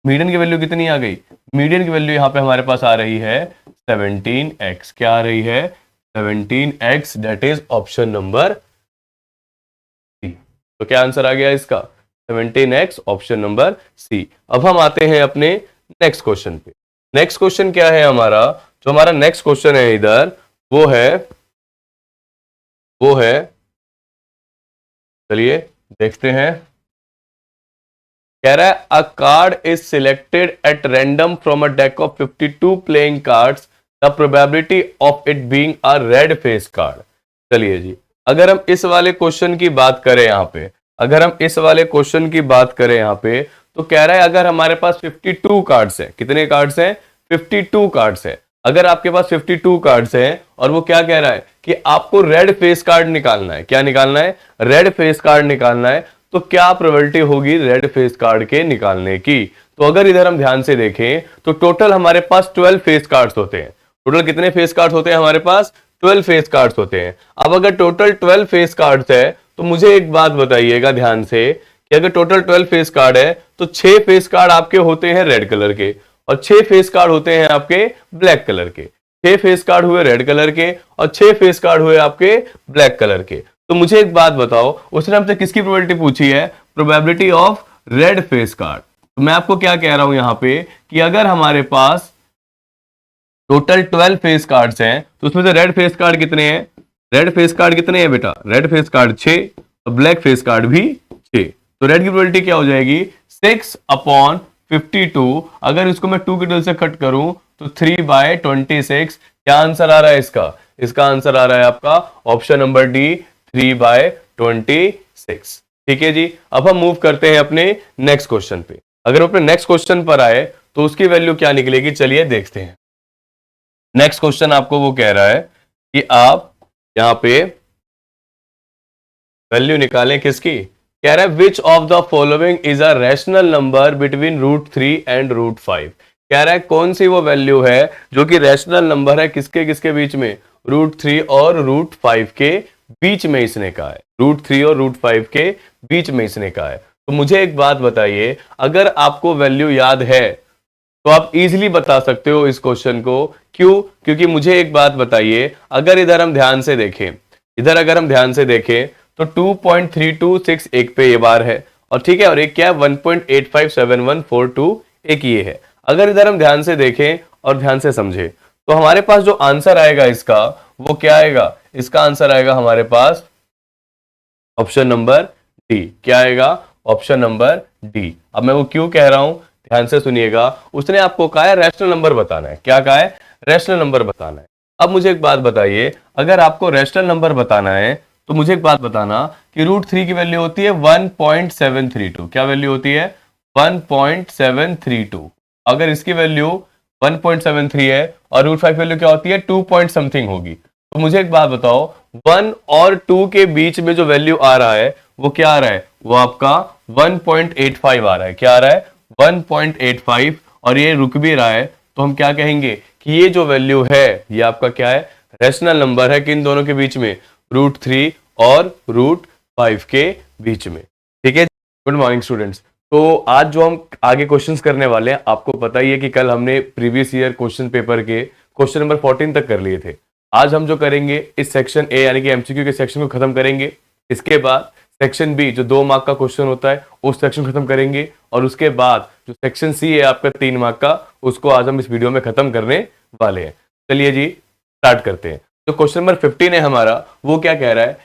मीडियन की वैल्यू कितनी आ गई, मीडियन की वैल्यू यहाँ पे हमारे पास आ रही है 17x। क्या आ रही है, 17x, that is option number C. तो क्या आंसर आ गया इसका, 17x, ऑप्शन नंबर सी। अब हम आते हैं अपने नेक्स्ट क्वेश्चन पे। नेक्स्ट क्वेश्चन क्या है हमारा, जो हमारा नेक्स्ट क्वेश्चन है इधर, वो है, चलिए देखते हैं। कह रहा है अ card is selected at random from a deck of 52 playing cards, the probability of it being a red face card. चलिए जी, अगर हम इस वाले क्वेश्चन की बात करें यहाँ पे, अगर हम इस वाले क्वेश्चन की बात करें यहाँ पे, तो कह रहा है अगर हमारे पास 52 कार्ड्स हैं, कितने कार्ड्स हैं, 52 कार्ड्स हैं। अगर आपके पास 52 कार्ड्स हैं और वो क्या कह रहा है कि आपको रेड फेस कार्ड निकालना है, क्या निकालना है, रेड फेस कार्ड निकालना है, तो क्या प्रोबेबिलिटी होगी रेड फेस कार्ड के निकालने की। तो अगर इधर हम ध्यान से देखें तो टोटल हमारे पास 12 फेस कार्ड्स होते हैं। टोटल कितने फेस कार्ड्स होते हैं हमारे पास, 12 फेस कार्ड्स होते हैं। अब अगर टोटल 12 फेस कार्ड्स है, तो मुझे एक बात बताइएगा ध्यान से कि अगर टोटल 12 फेस कार्ड है तो 6 फेस कार्ड आपके होते हैं रेड कलर के और 6 फेस कार्ड होते हैं आपके ब्लैक कलर के। 6 फेस कार्ड हुए रेड कलर के और 6 फेस कार्ड हुए आपके ब्लैक कलर के। तो मुझे एक बात बताओ, उसने हमसे किसकी प्रोबेबिलिटी पूछी है, probability of red face card. तो मैं आपको क्या कह रहा हूं यहां पे कि अगर हमारे पास टोटल 12 फेस कार्ड्स हैं तो उसमें से रेड फेस कार्ड कितने हैं, रेड फेस कार्ड कितने हैं बेटा, रेड फेस कार्ड 6 और ब्लैक फेस कार्ड भी 6। तो रेड की प्रोबेबिलिटी क्या हो जाएगी, 6 अपॉन 52। अगर इसको मैं 2 की टेबल से कट करूं तो 3/26। क्या आंसर आ रहा है इसका, इसका आंसर आ रहा है आपका ऑप्शन नंबर डी, 3/26। ठीक है जी, अब हम मूव करते हैं अपने नेक्स्ट क्वेश्चन पे। अगर अपने नेक्स्ट क्वेश्चन पर आए तो उसकी वैल्यू क्या निकलेगी, चलिए देखते हैं। नेक्स्ट क्वेश्चन आपको वो कह रहा है कि आप यहां पे वैल्यू निकालें किसकी, कह रहा है which of the following is a rational number between √3 and √5। कह रहा है कौन सी वो वैल्यू है जो कि रैशनल नंबर है, किसके किसके बीच में, √3 और √5 के बीच में इसने कहा है, √3 और √5 के बीच में इसने कहा है। तो मुझे एक बात बताइए, अगर आपको वैल्यू याद है तो आप इजीली बता सकते हो इस क्वेश्चन को। क्यों, क्योंकि मुझे एक बात बताइए, अगर इधर हम ध्यान से देखें, इधर अगर हम ध्यान से देखें तो 2.326 एक पे ये बार है और ठीक है, और एक क्या है 1.857142 एक ये है। अगर इधर हम ध्यान से देखें और ध्यान से समझें तो हमारे पास जो आंसर आएगा इसका वो क्या आएगा, इसका आंसर आएगा हमारे पास ऑप्शन नंबर डी। क्या आएगा, ऑप्शन नंबर डी। अब मैं वो क्यों कह रहा हूं, ध्यान से सुनिएगा। उसने आपको कहा है रैशनल नंबर बताना है। क्या कहा है, रैशनल नंबर बताना है। अब मुझे एक बात बताइए, अगर आपको रैशनल नंबर बताना है तो मुझे एक बात बताना कि √3 की वैल्यू होती है 1.732। क्या वैल्यू होती है, 1.732। अगर इसकी वैल्यू 1.73 है और √5 वैल्यू क्या होती है 2 पॉइंट समथिंग होगी, तो मुझे एक बात बताओ 1 और 2 के बीच में जो वैल्यू आ रहा है वो क्या आ रहा है, वो आपका 1.85 आ रहा है। क्या आ रहा है, 1.85। और ये रुक भी रहा है तो हम क्या कहेंगे कि ये जो वैल्यू है ये आपका क्या है, रैशनल नंबर है। किन दोनों के बीच में, √3 और √5 के बीच में। ठीक है, गुड मॉर्निंग स्टूडेंट्स। तो आज जो हम आगे क्वेश्चंस करने वाले हैं, आपको पता ही है कि कल हमने प्रीवियस ईयर क्वेश्चन पेपर के क्वेश्चन नंबर 14 तक कर लिए थे। आज हम जो करेंगे इस सेक्शन ए यानी कि एमसीक्यू के सेक्शन को खत्म करेंगे। इसके बाद सेक्शन बी जो 2 मार्क का क्वेश्चन होता है उस सेक्शन खत्म करेंगे, और उसके बाद जो सेक्शन सी है आपका 3 मार्क का, उसको आज हम इस वीडियो में खत्म करने वाले हैं। चलिए जी स्टार्ट करते हैं। तो क्वेश्चन नंबर 15 है हमारा, वो क्या कह रहा है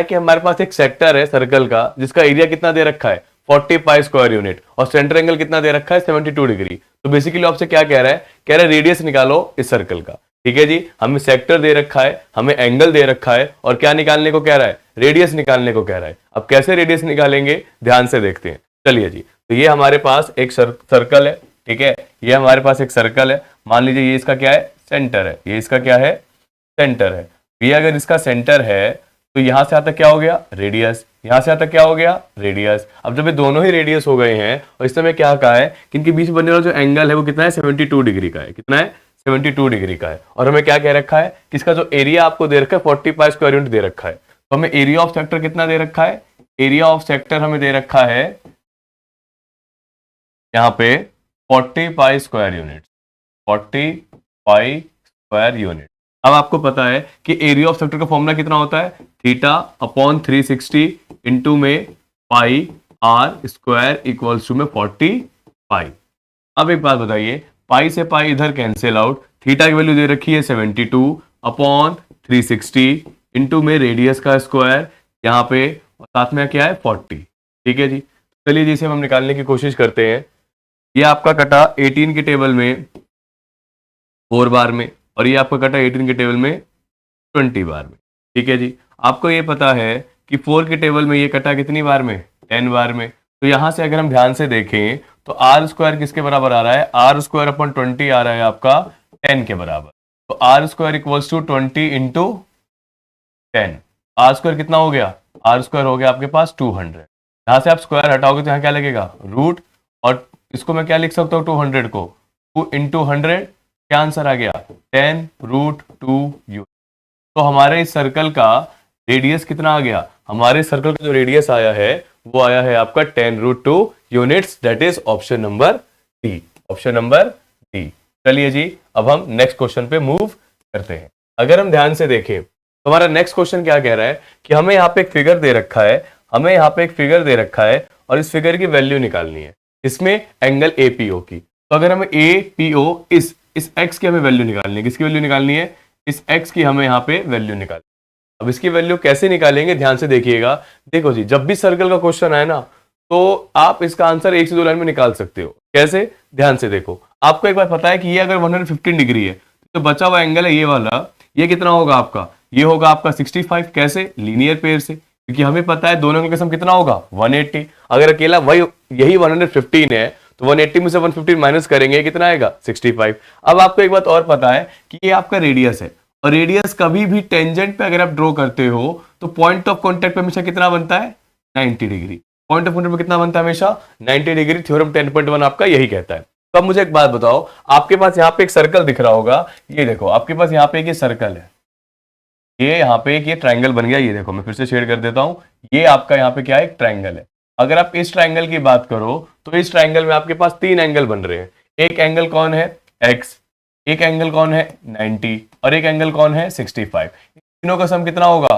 कि हमारे पास एक सेक्टर है सर्कल का जिसका एरिया कितना दे रखा है 40 पाई स्क्वायर यूनिट, और सेंटर एंगल कितना दे रखा है 72 डिग्री। तो बेसिकली आपसे क्या कह रहा है रेडियस निकालो इस सर्कल का। ठीक है जी, हमें सेक्टर दे रखा है, हमें एंगल दे रखा है, और क्या निकालने को कह रहा है, रेडियस निकालने को कह रहा है। अब कैसे रेडियस निकालेंगे ध्यान से देखते हैं। चलिए जी, तो ये हमारे पास एक सर्कल है। ठीक है, ये हमारे पास एक सर्कल है। मान लीजिए ये इसका क्या है, सेंटर है। ये इसका क्या है, सेंटर है। ये अगर इसका सेंटर है तो यहां से आता क्या हो गया, रेडियस। यहां से आता क्या हो गया, रेडियस। अब जब ये दोनों ही रेडियस हो गए हैं और इस समय क्या कहा है कि इनके बीच बनने वाला जो एंगल है वो कितना है, 72 डिग्री का है। कितना है, 72 डिग्री का है। और हमें क्या कह रखा है कि इसका जो एरिया आपको दे रखा है 40 पाई स्क्वायर यूनिट दे रखा है। तो हमें एरिया ऑफ सेक्टर कितना दे रखा है, एरिया ऑफ सेक्टर हमें दे रखा है यहां पे 40 pi square unit, 40 pi square unit. अब आपको पता है कि एरिया ऑफ सेक्टर का फॉर्मूला कितना होता है, θ/360 इंटू में पाई r स्क्वायर इक्वल्स टू में 40 पाई। अब एक बात बताइए, पाई से पाई इधर कैंसिल आउट, थीटा की वैल्यू दे रखी है 72/360 इंटू में रेडियस का स्क्वायर यहाँ पे, और साथ में क्या है 40। ठीक है जी, चलिए जिसे हम निकालने की कोशिश करते हैं। ये आपका कटा 18 के टेबल में 4 बार में, और ये आपका कटा 18 के टेबल में 20 बार में। ठीक है जी, आपको ये पता है कि 4 के टेबल में ये कटा कितनी बार में, 10 बार में। तो यहां से अगर हम ध्यान से देखें तो आर स्क्वायर किसके बराबर आ रहा है, आर स्क्वायर अपॉन 20 आ रहा है आपका 10 के बराबर। तो R square equals to 20 into 10। R square कितना हो गया, आर स्क्वायर हो गया आपके पास 200। यहां से आप स्क्वायर हटाओगे तो यहाँ क्या लगेगा, रूट। और इसको मैं क्या लिख सकता हूँ, 200 को 2 इंटू 100, क्या आंसर आ गया 10√2 तो हमारे इस सर्कल का रेडियस कितना आ गया, हमारे सर्कल का जो रेडियस आया है वो आया है आपका 10√2 units. That is option number D, option number D. चलिए जी, अब हम नेक्स्ट क्वेश्चन पे मूव करते हैं। अगर हम ध्यान से देखें तो हमारा नेक्स्ट क्वेश्चन क्या कह रहा है कि हमें यहाँ पे एक फिगर दे रखा है, हमें यहाँ पे एक फिगर दे रखा है और इस फिगर की वैल्यू निकालनी है, इसमें एंगल एपीओ की। तो अगर हमें एपीओ इस x की हमें वैल्यू निकालनी है, किसकी वैल्यू निकालनी है, इस x की हमें यहाँ पे वैल्यू निकालनी है। अब इसकी वैल्यू कैसे निकालेंगे ध्यान से देखिएगा। देखो जी, जब भी सर्कल का क्वेश्चन आए ना तो आप इसका आंसर 1 से 2 लाइन में निकाल सकते हो। कैसे, ध्यान से देखो। आपको एक बार पता है कि ये अगर 115 डिग्री है तो बचा हुआ एंगल है ये वाला, ये कितना होगा आपका, ये होगा आपका 65। कैसे, लीनियर पेयर से, क्योंकि हमें पता है दोनों का सम कितना होगा 180। अगर अकेला वही यही 115 है तो 180 में से 115 माइनस करेंगे कितना आएगा 65। अब आपको एक बात और पता है कि ये आपका रेडियस है, और रेडियस कभी भी टेंजेंट पे अगर आप ड्रॉ करते हो तो पॉइंट ऑफ कांटेक्ट पे हमेशा कितना बनता है 90 डिग्री। पॉइंट ऑफ कांटेक्ट पे कितना बनता है हमेशा 90 डिग्री। थ्योरम 10.1 आपका यही कहता है। तो अब मुझे एक बात बताओ, आपके पास यहाँ पे एक सर्कल दिख रहा होगा, ये देखो आपके पास यहाँ पे एक सर्कल है, ये यहाँ पे एक ये ट्रायंगल बन गया। ये देखो मैं फिर से शेड कर देता हूँ, ये आपका यहाँ पे क्या है, एक ट्रायंगल है। अगर आप इस ट्रायंगल की बात करो तो इस ट्रायंगल में आपके पास 3 एंगल बन रहे हैं। एक एंगल कौन है x, एक एंगल कौन है 90, और एक एंगल कौन है 65। तीनों का सम कितना होगा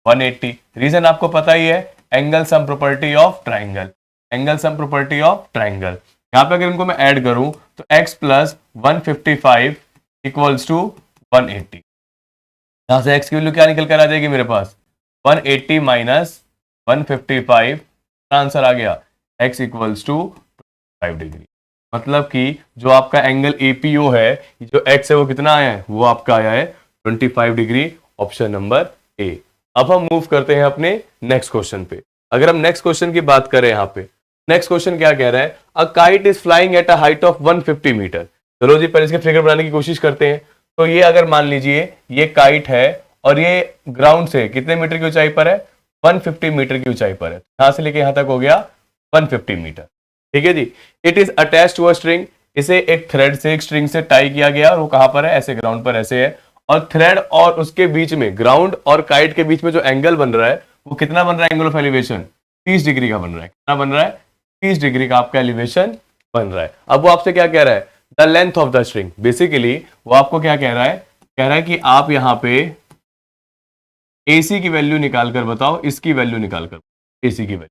180। रीजन आपको पता ही है, angle sum property of triangle, angle sum property of triangle. यहाँ पे अगर इनको मैं ऐड करूं तो x प्लस 155 इक्वल्स टू 180। यहां से x की वैल्यू क्या निकल कर आ जाएगी मेरे पास, 180 माइनस 155, आंसर आ गया x इक्वल्स टू 5 डिग्री। मतलब कि जो आपका एंगल एपीओ है, जो x है वो कितना आया है, वो आपका आया है 25 डिग्री, ऑप्शन नंबर ए। अब हम मूव करते हैं अपने नेक्स्ट क्वेश्चन पे। अगर हम नेक्स्ट क्वेश्चन की बात करें, यहाँ पे नेक्स्ट क्वेश्चन क्या कह रहा है, a kite is flying at a height of 150 metre. चलो जी पहले इसके फिगर बनाने की कोशिश करते हैं। तो ये अगर मान लीजिए ये काइट है और ये ग्राउंड से कितने मीटर की ऊंचाई पर है, 150 मीटर की ऊंचाई पर है। यहां से लेके यहां तक हो गया 150 मीटर, ठीक है जी। It is attached to a string, इसे एक थ्रेड से, एक स्ट्रिंग से टाई किया गया, और वो कहां पर है, ऐसे ग्राउंड पर ऐसे है। और थ्रेड और उसके बीच में, ग्राउंड और काइट के बीच में जो एंगल बन रहा है वो कितना बन रहा है, एंगल ऑफ एलिवेशन 30 डिग्री का बन रहा है। कितना बन रहा है, 30 डिग्री का आपका एलिवेशन बन रहा है। अब वो आपसे क्या कह रहा है, the length of the string. Basically वो आपको क्या कह रहा है, कह रहा है कि आप यहां पे AC की वैल्यू निकाल कर बताओ, इसकी वैल्यू निकाल कर, AC की वैल्यू।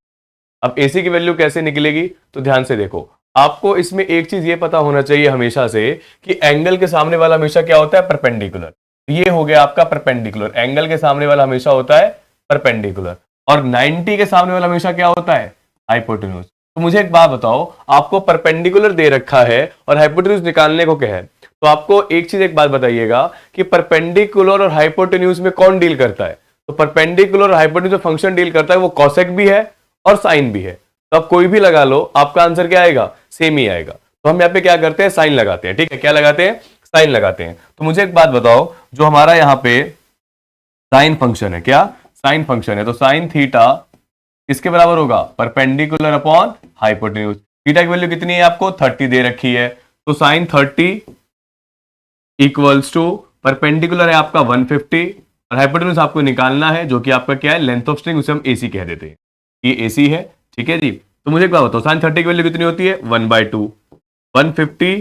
अब AC की वैल्यू कैसे निकलेगी, तो ध्यान से देखो, आपको इसमें एक चीज ये पता होना चाहिए हमेशा से कि एंगल के सामने वाला हमेशा क्या होता है, परपेंडिकुलर। ये हो गया आपका परपेंडिकुलर, एंगल के सामने वाला हमेशा होता है परपेंडिकुलर, और 90 के सामने वाला हमेशा क्या होता है, हाइपोटेन्यूज। तो मुझे एक बात बताओ, आपको परपेंडिकुलर दे रखा है और हाइपोटेन्यूज निकालने को क्या है, तो आपको एक चीज, एक बात बताइएगा कि परपेंडिकुलर और हाइपोटेन्यूज में कौन डील करता है। तो परपेंडिकुलर और हाइपोटेन्यूज फंक्शन डील करता है वो कॉसेक भी है और साइन भी है। तो आप कोई भी लगा लो, आपका आंसर क्या आएगा, सेम ही आएगा। तो हम यहाँ पे क्या करते हैं, साइन लगाते हैं, ठीक है, क्या लगाते हैं, साइन लगाते हैं। तो मुझे एक बात बताओ, जो हमारा यहाँ पे साइन फंक्शन है, क्या साइन फंक्शन है, तो साइन थीटा किसके बराबर होगा, परपेंडिकुलर अपॉन हाइपोटेन्यूज। थीटा की वैल्यू कितनी है आपको, 30 दे रखी है, तो साइन 30 इक्वल्स टू परपेंडिकुलर है आपका 150, और हाइपोटेन्यूज आपको निकालना है, जो कि आपका क्या है, लेंथ ऑफ स्ट्रिंग, उसे हम AC कह देते हैं। ये AC है, ठीक है जी। तो मुझे एक बात बताओ, साइन 30 की वैल्यू कितनी होती है, 1/2, 150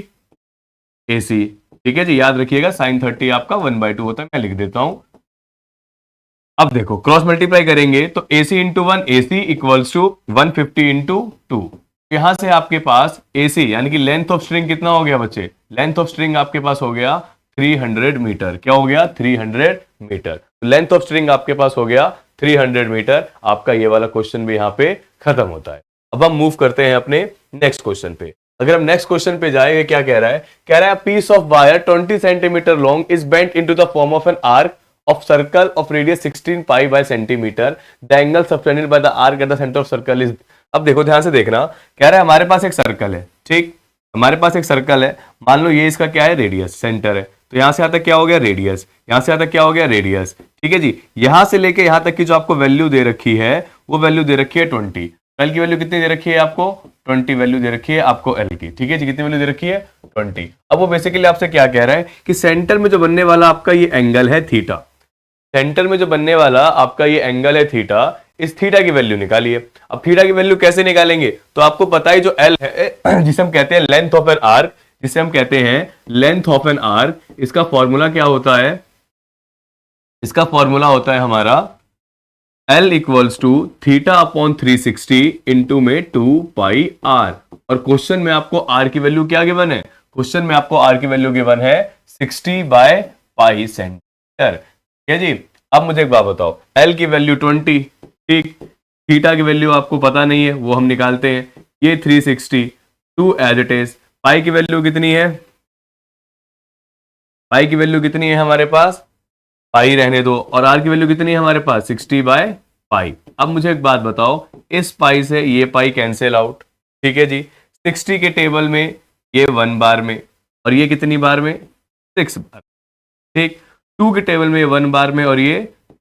AC, ठीक है जी। याद रखिएगा साइन 30 आपका 1/2 होता है, मैं लिख देता हूं। अब देखो क्रॉस मल्टीप्लाई करेंगे तो AC into 1 AC equals to 150 into 2। यहां से आपके पास AC यानी कि लेंथ ऑफ स्ट्रिंग कितना हो गया बच्चे, लेंथ ऑफ स्ट्रिंग आपके पास हो गया 300 मीटर। क्या हो गया, 300 मीटर। लेंथ ऑफ स्ट्रिंग आपके पास हो गया 300 मीटर। आपका ये वाला क्वेश्चन भी यहां पे खत्म होता है। अब हम मूव करते हैं अपने नेक्स्ट क्वेश्चन पे। अगर हम नेक्स्ट क्वेश्चन पे जाएंगे, क्या कह रहा है, कह रहा है piece of wire 20 centimetre long is bent into the form of an arc of circle of radius 16 pi by centimeter. The angle subtended by the arc at the center of circle is। अब देखो ध्यान से देखना, कह रहा है हमारे पास एक सर्कल है, ठीक, हमारे पास एक सर्कल है, मान लो ये इसका क्या है, रेडियस, सेंटर है। तो यहां से यहां तक क्या हो गया, रेडियस, यहां से यहां तक क्या हो गया, रेडियस, ठीक है जी। यहां से लेके यहां तक की जो आपको वैल्यू दे रखी है, वो वैल्यू दे रखी है 20। एल की वैल्यू कितनी दे रखी है आपको, 20 वैल्यू दे रखी है आपको एल की, ठीक है जी। कितनी वैल्यू दे रखी है, 20। अब वो बेसिकली आपसे क्या कह रहा है कि सेंटर में जो बनने वाला आपका ये एंगल है थीटा, सेंटर में जो बनने वाला आपका ये एंगल है थीटा, इस थीटा की वैल्यू निकालिए। अब थीटा की वैल्यू कैसे निकालेंगे, तो आपको पता है जो एल है, जिसे हम कहते हैं लेंथ ऑफ एन आर्क, जिसे हम कहते हैं लेंथ ऑफ एन आर्क, इसका फॉर्मूला क्या होता है, इसका फॉर्मूला होता है हमारा L equals to theta upon 360 into में 2 पाई आर। और क्वेश्चन में आपको आर की वैल्यू क्या गिवन है, क्वेश्चन में आपको आर की वैल्यू गिवन है 60/पाई सेंटीमीटर, ठीक है जी। अब मुझे एक बात बताओ, L की वैल्यू 20, ठीक, थीटा की वैल्यू आपको पता नहीं है, वो हम निकालते हैं, ये 360, 2 एज इट इज। पाई की वैल्यू कितनी है, पाई की वैल्यू कितनी है हमारे पास, पाई रहने दो, और आर की वैल्यू कितनी है हमारे पास, 60/पाई। अब मुझे एक बात बताओ, इस पाई से ये पाई कैंसिल आउट, ठीक है जी। 60 के टेबल में ये 1 बार में, और ये कितनी बार में, 6 बार, ठीक। 2 के टेबल में 1 बार में, और ये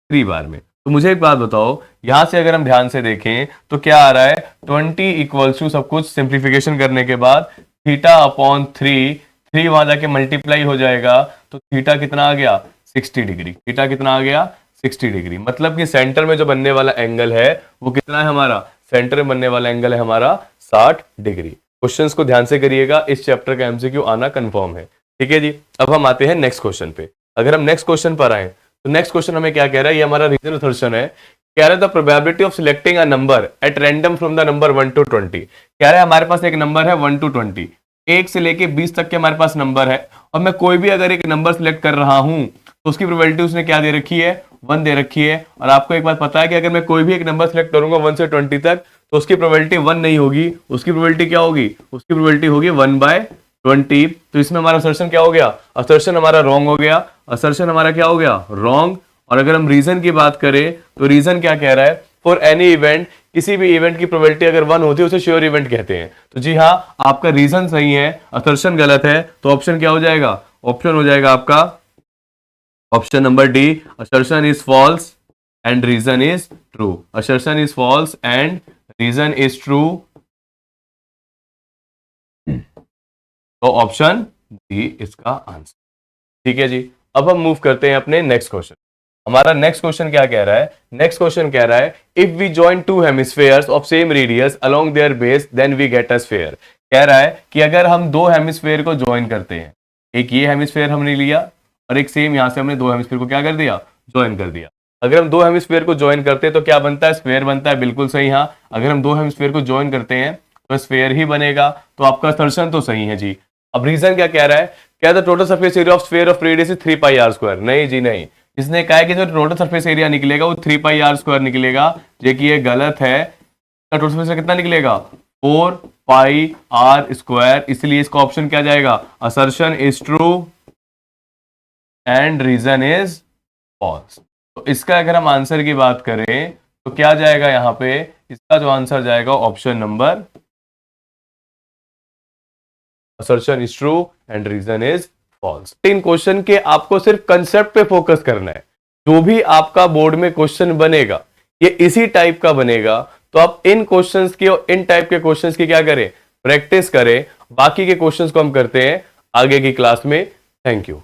3 बार में। तो मुझे एक बात बताओ, यहां से अगर हम ध्यान से देखें तो क्या आ रहा है, 20 इक्वल्स टू, सब कुछ सिंप्लीफिकेशन करने के बाद थीटा अपॉन 3 वहां जाके मल्टीप्लाई हो जाएगा, तो थीटा कितना आ गया, 60 डिग्री। थीटा कितना आ गया, 60 डिग्री। मतलब कि सेंटर में जो बनने वाला एंगल है वो कितना है हमारा, सेंटर में बनने वाला एंगल है हमारा 60 डिग्री। क्वेश्चंस को ध्यान से करिएगा, इस चैप्टर का एमसीक्यू आना कंफर्म है, ठीक है जी। अब हम आते हैं नेक्स्ट क्वेश्चन पे। अगर हम नेक्स्ट क्वेश्चन पर आए तो नेक्स्ट क्वेश्चन हमें क्या कह रहा है, ये हमारा रीजनल सॉल्यूशन है। कह रहा है the probability of selecting a number at random from the number 1 to 20। कह रहा है हमारे पास एक नंबर है 1 to 20, 1 से लेके 20 तक के हमारे पास नंबर है, अब मैं कोई भी अगर एक नंबर सिलेक्ट कर रहा हूं तो उसकी प्रोबेबिलिटी उसने क्या दे रखी है, 1 दे रखी है। और आपको एक बात पता है कि अगर मैं कोई भी एक नंबर सिलेक्ट करूंगा 1 से 20 तक तो उसकी प्रोबेबिलिटी 1 नहीं होगी, उसकी प्रोबेबिलिटी क्या होगी, उसकी प्रोबेबिलिटी होगी 1/20। तो इसमें हमारा असर्शन क्या हो गया, असर्शन हमारा रॉन्ग हो गया, असर्शन हमारा क्या हो गया, रॉन्ग। और अगर हम रीजन की बात करें तो रीजन क्या कह रहा है, फॉर एनी इवेंट, किसी भी इवेंट की प्रोबेबिलिटी अगर 1 होती है उसे श्योर इवेंट कहते हैं। तो जी हाँ, आपका रीजन सही है, असर्शन गलत है, तो ऑप्शन क्या हो जाएगा, ऑप्शन हो जाएगा आपका option number D, assertion is false and reason is true, assertion is false and reason is true। तो ऑप्शन डी इसका आंसर। ठीक है जी, अब हम मूव करते हैं अपने नेक्स्ट क्वेश्चन। हमारा नेक्स्ट क्वेश्चन क्या कह रहा है, नेक्स्ट क्वेश्चन कह रहा है if we join two hemispheres of same radius along their base then we get a sphere. कह रहा है कि अगर हम दो हेमिस्फेयर को ज्वाइन करते हैं, एक ये हेमिस्फेयर हमने लिया और एक सेम यहां से हमने दो हेमिस्फेयर को क्या कर दिया, ज्वाइन कर दिया। अगर हम दो हेमिस्फेयर को ज्वाइन करते हैं तो क्या बनता है, स्फेयर बनता है, बिल्कुल सही। हाँ, अगर हम दो हेमिस्फेयर को ज्वाइन करते हैं तो स्फेयर ही बनेगा, तो आपका असर्शन तो सही है जी। अब रीजन क्या कह रहा है, क्या the total surface area of sphere of radius is 3 pi R square. नहीं जी नहीं, इसने कहा है कि जो टोटल सरफेस एरिया निकलेगा वो 3 पाई आर स्क्वायर निकलेगा, जो कि ये गलत है। टोटल सरफेस एरिया कितना निकलेगा, 4 पाई आर स्क्वायर, इसलिए इसका ऑप्शन क्या जाएगा, assertion is true and reason is false. तो इसका अगर हम आंसर की बात करें तो क्या जाएगा यहां पे, इसका जो आंसर जाएगा option number, assertion is true and reason is false। In question के आपको सिर्फ कंसेप्ट पे फोकस करना है। जो भी आपका बोर्ड में क्वेश्चन बनेगा ये इसी टाइप का बनेगा, तो आप इन क्वेश्चंस की और इन टाइप के क्वेश्चंस की क्या करें, प्रैक्टिस करें। बाकी के क्वेश्चंस को हम करते हैं आगे की क्लास में। Thank you.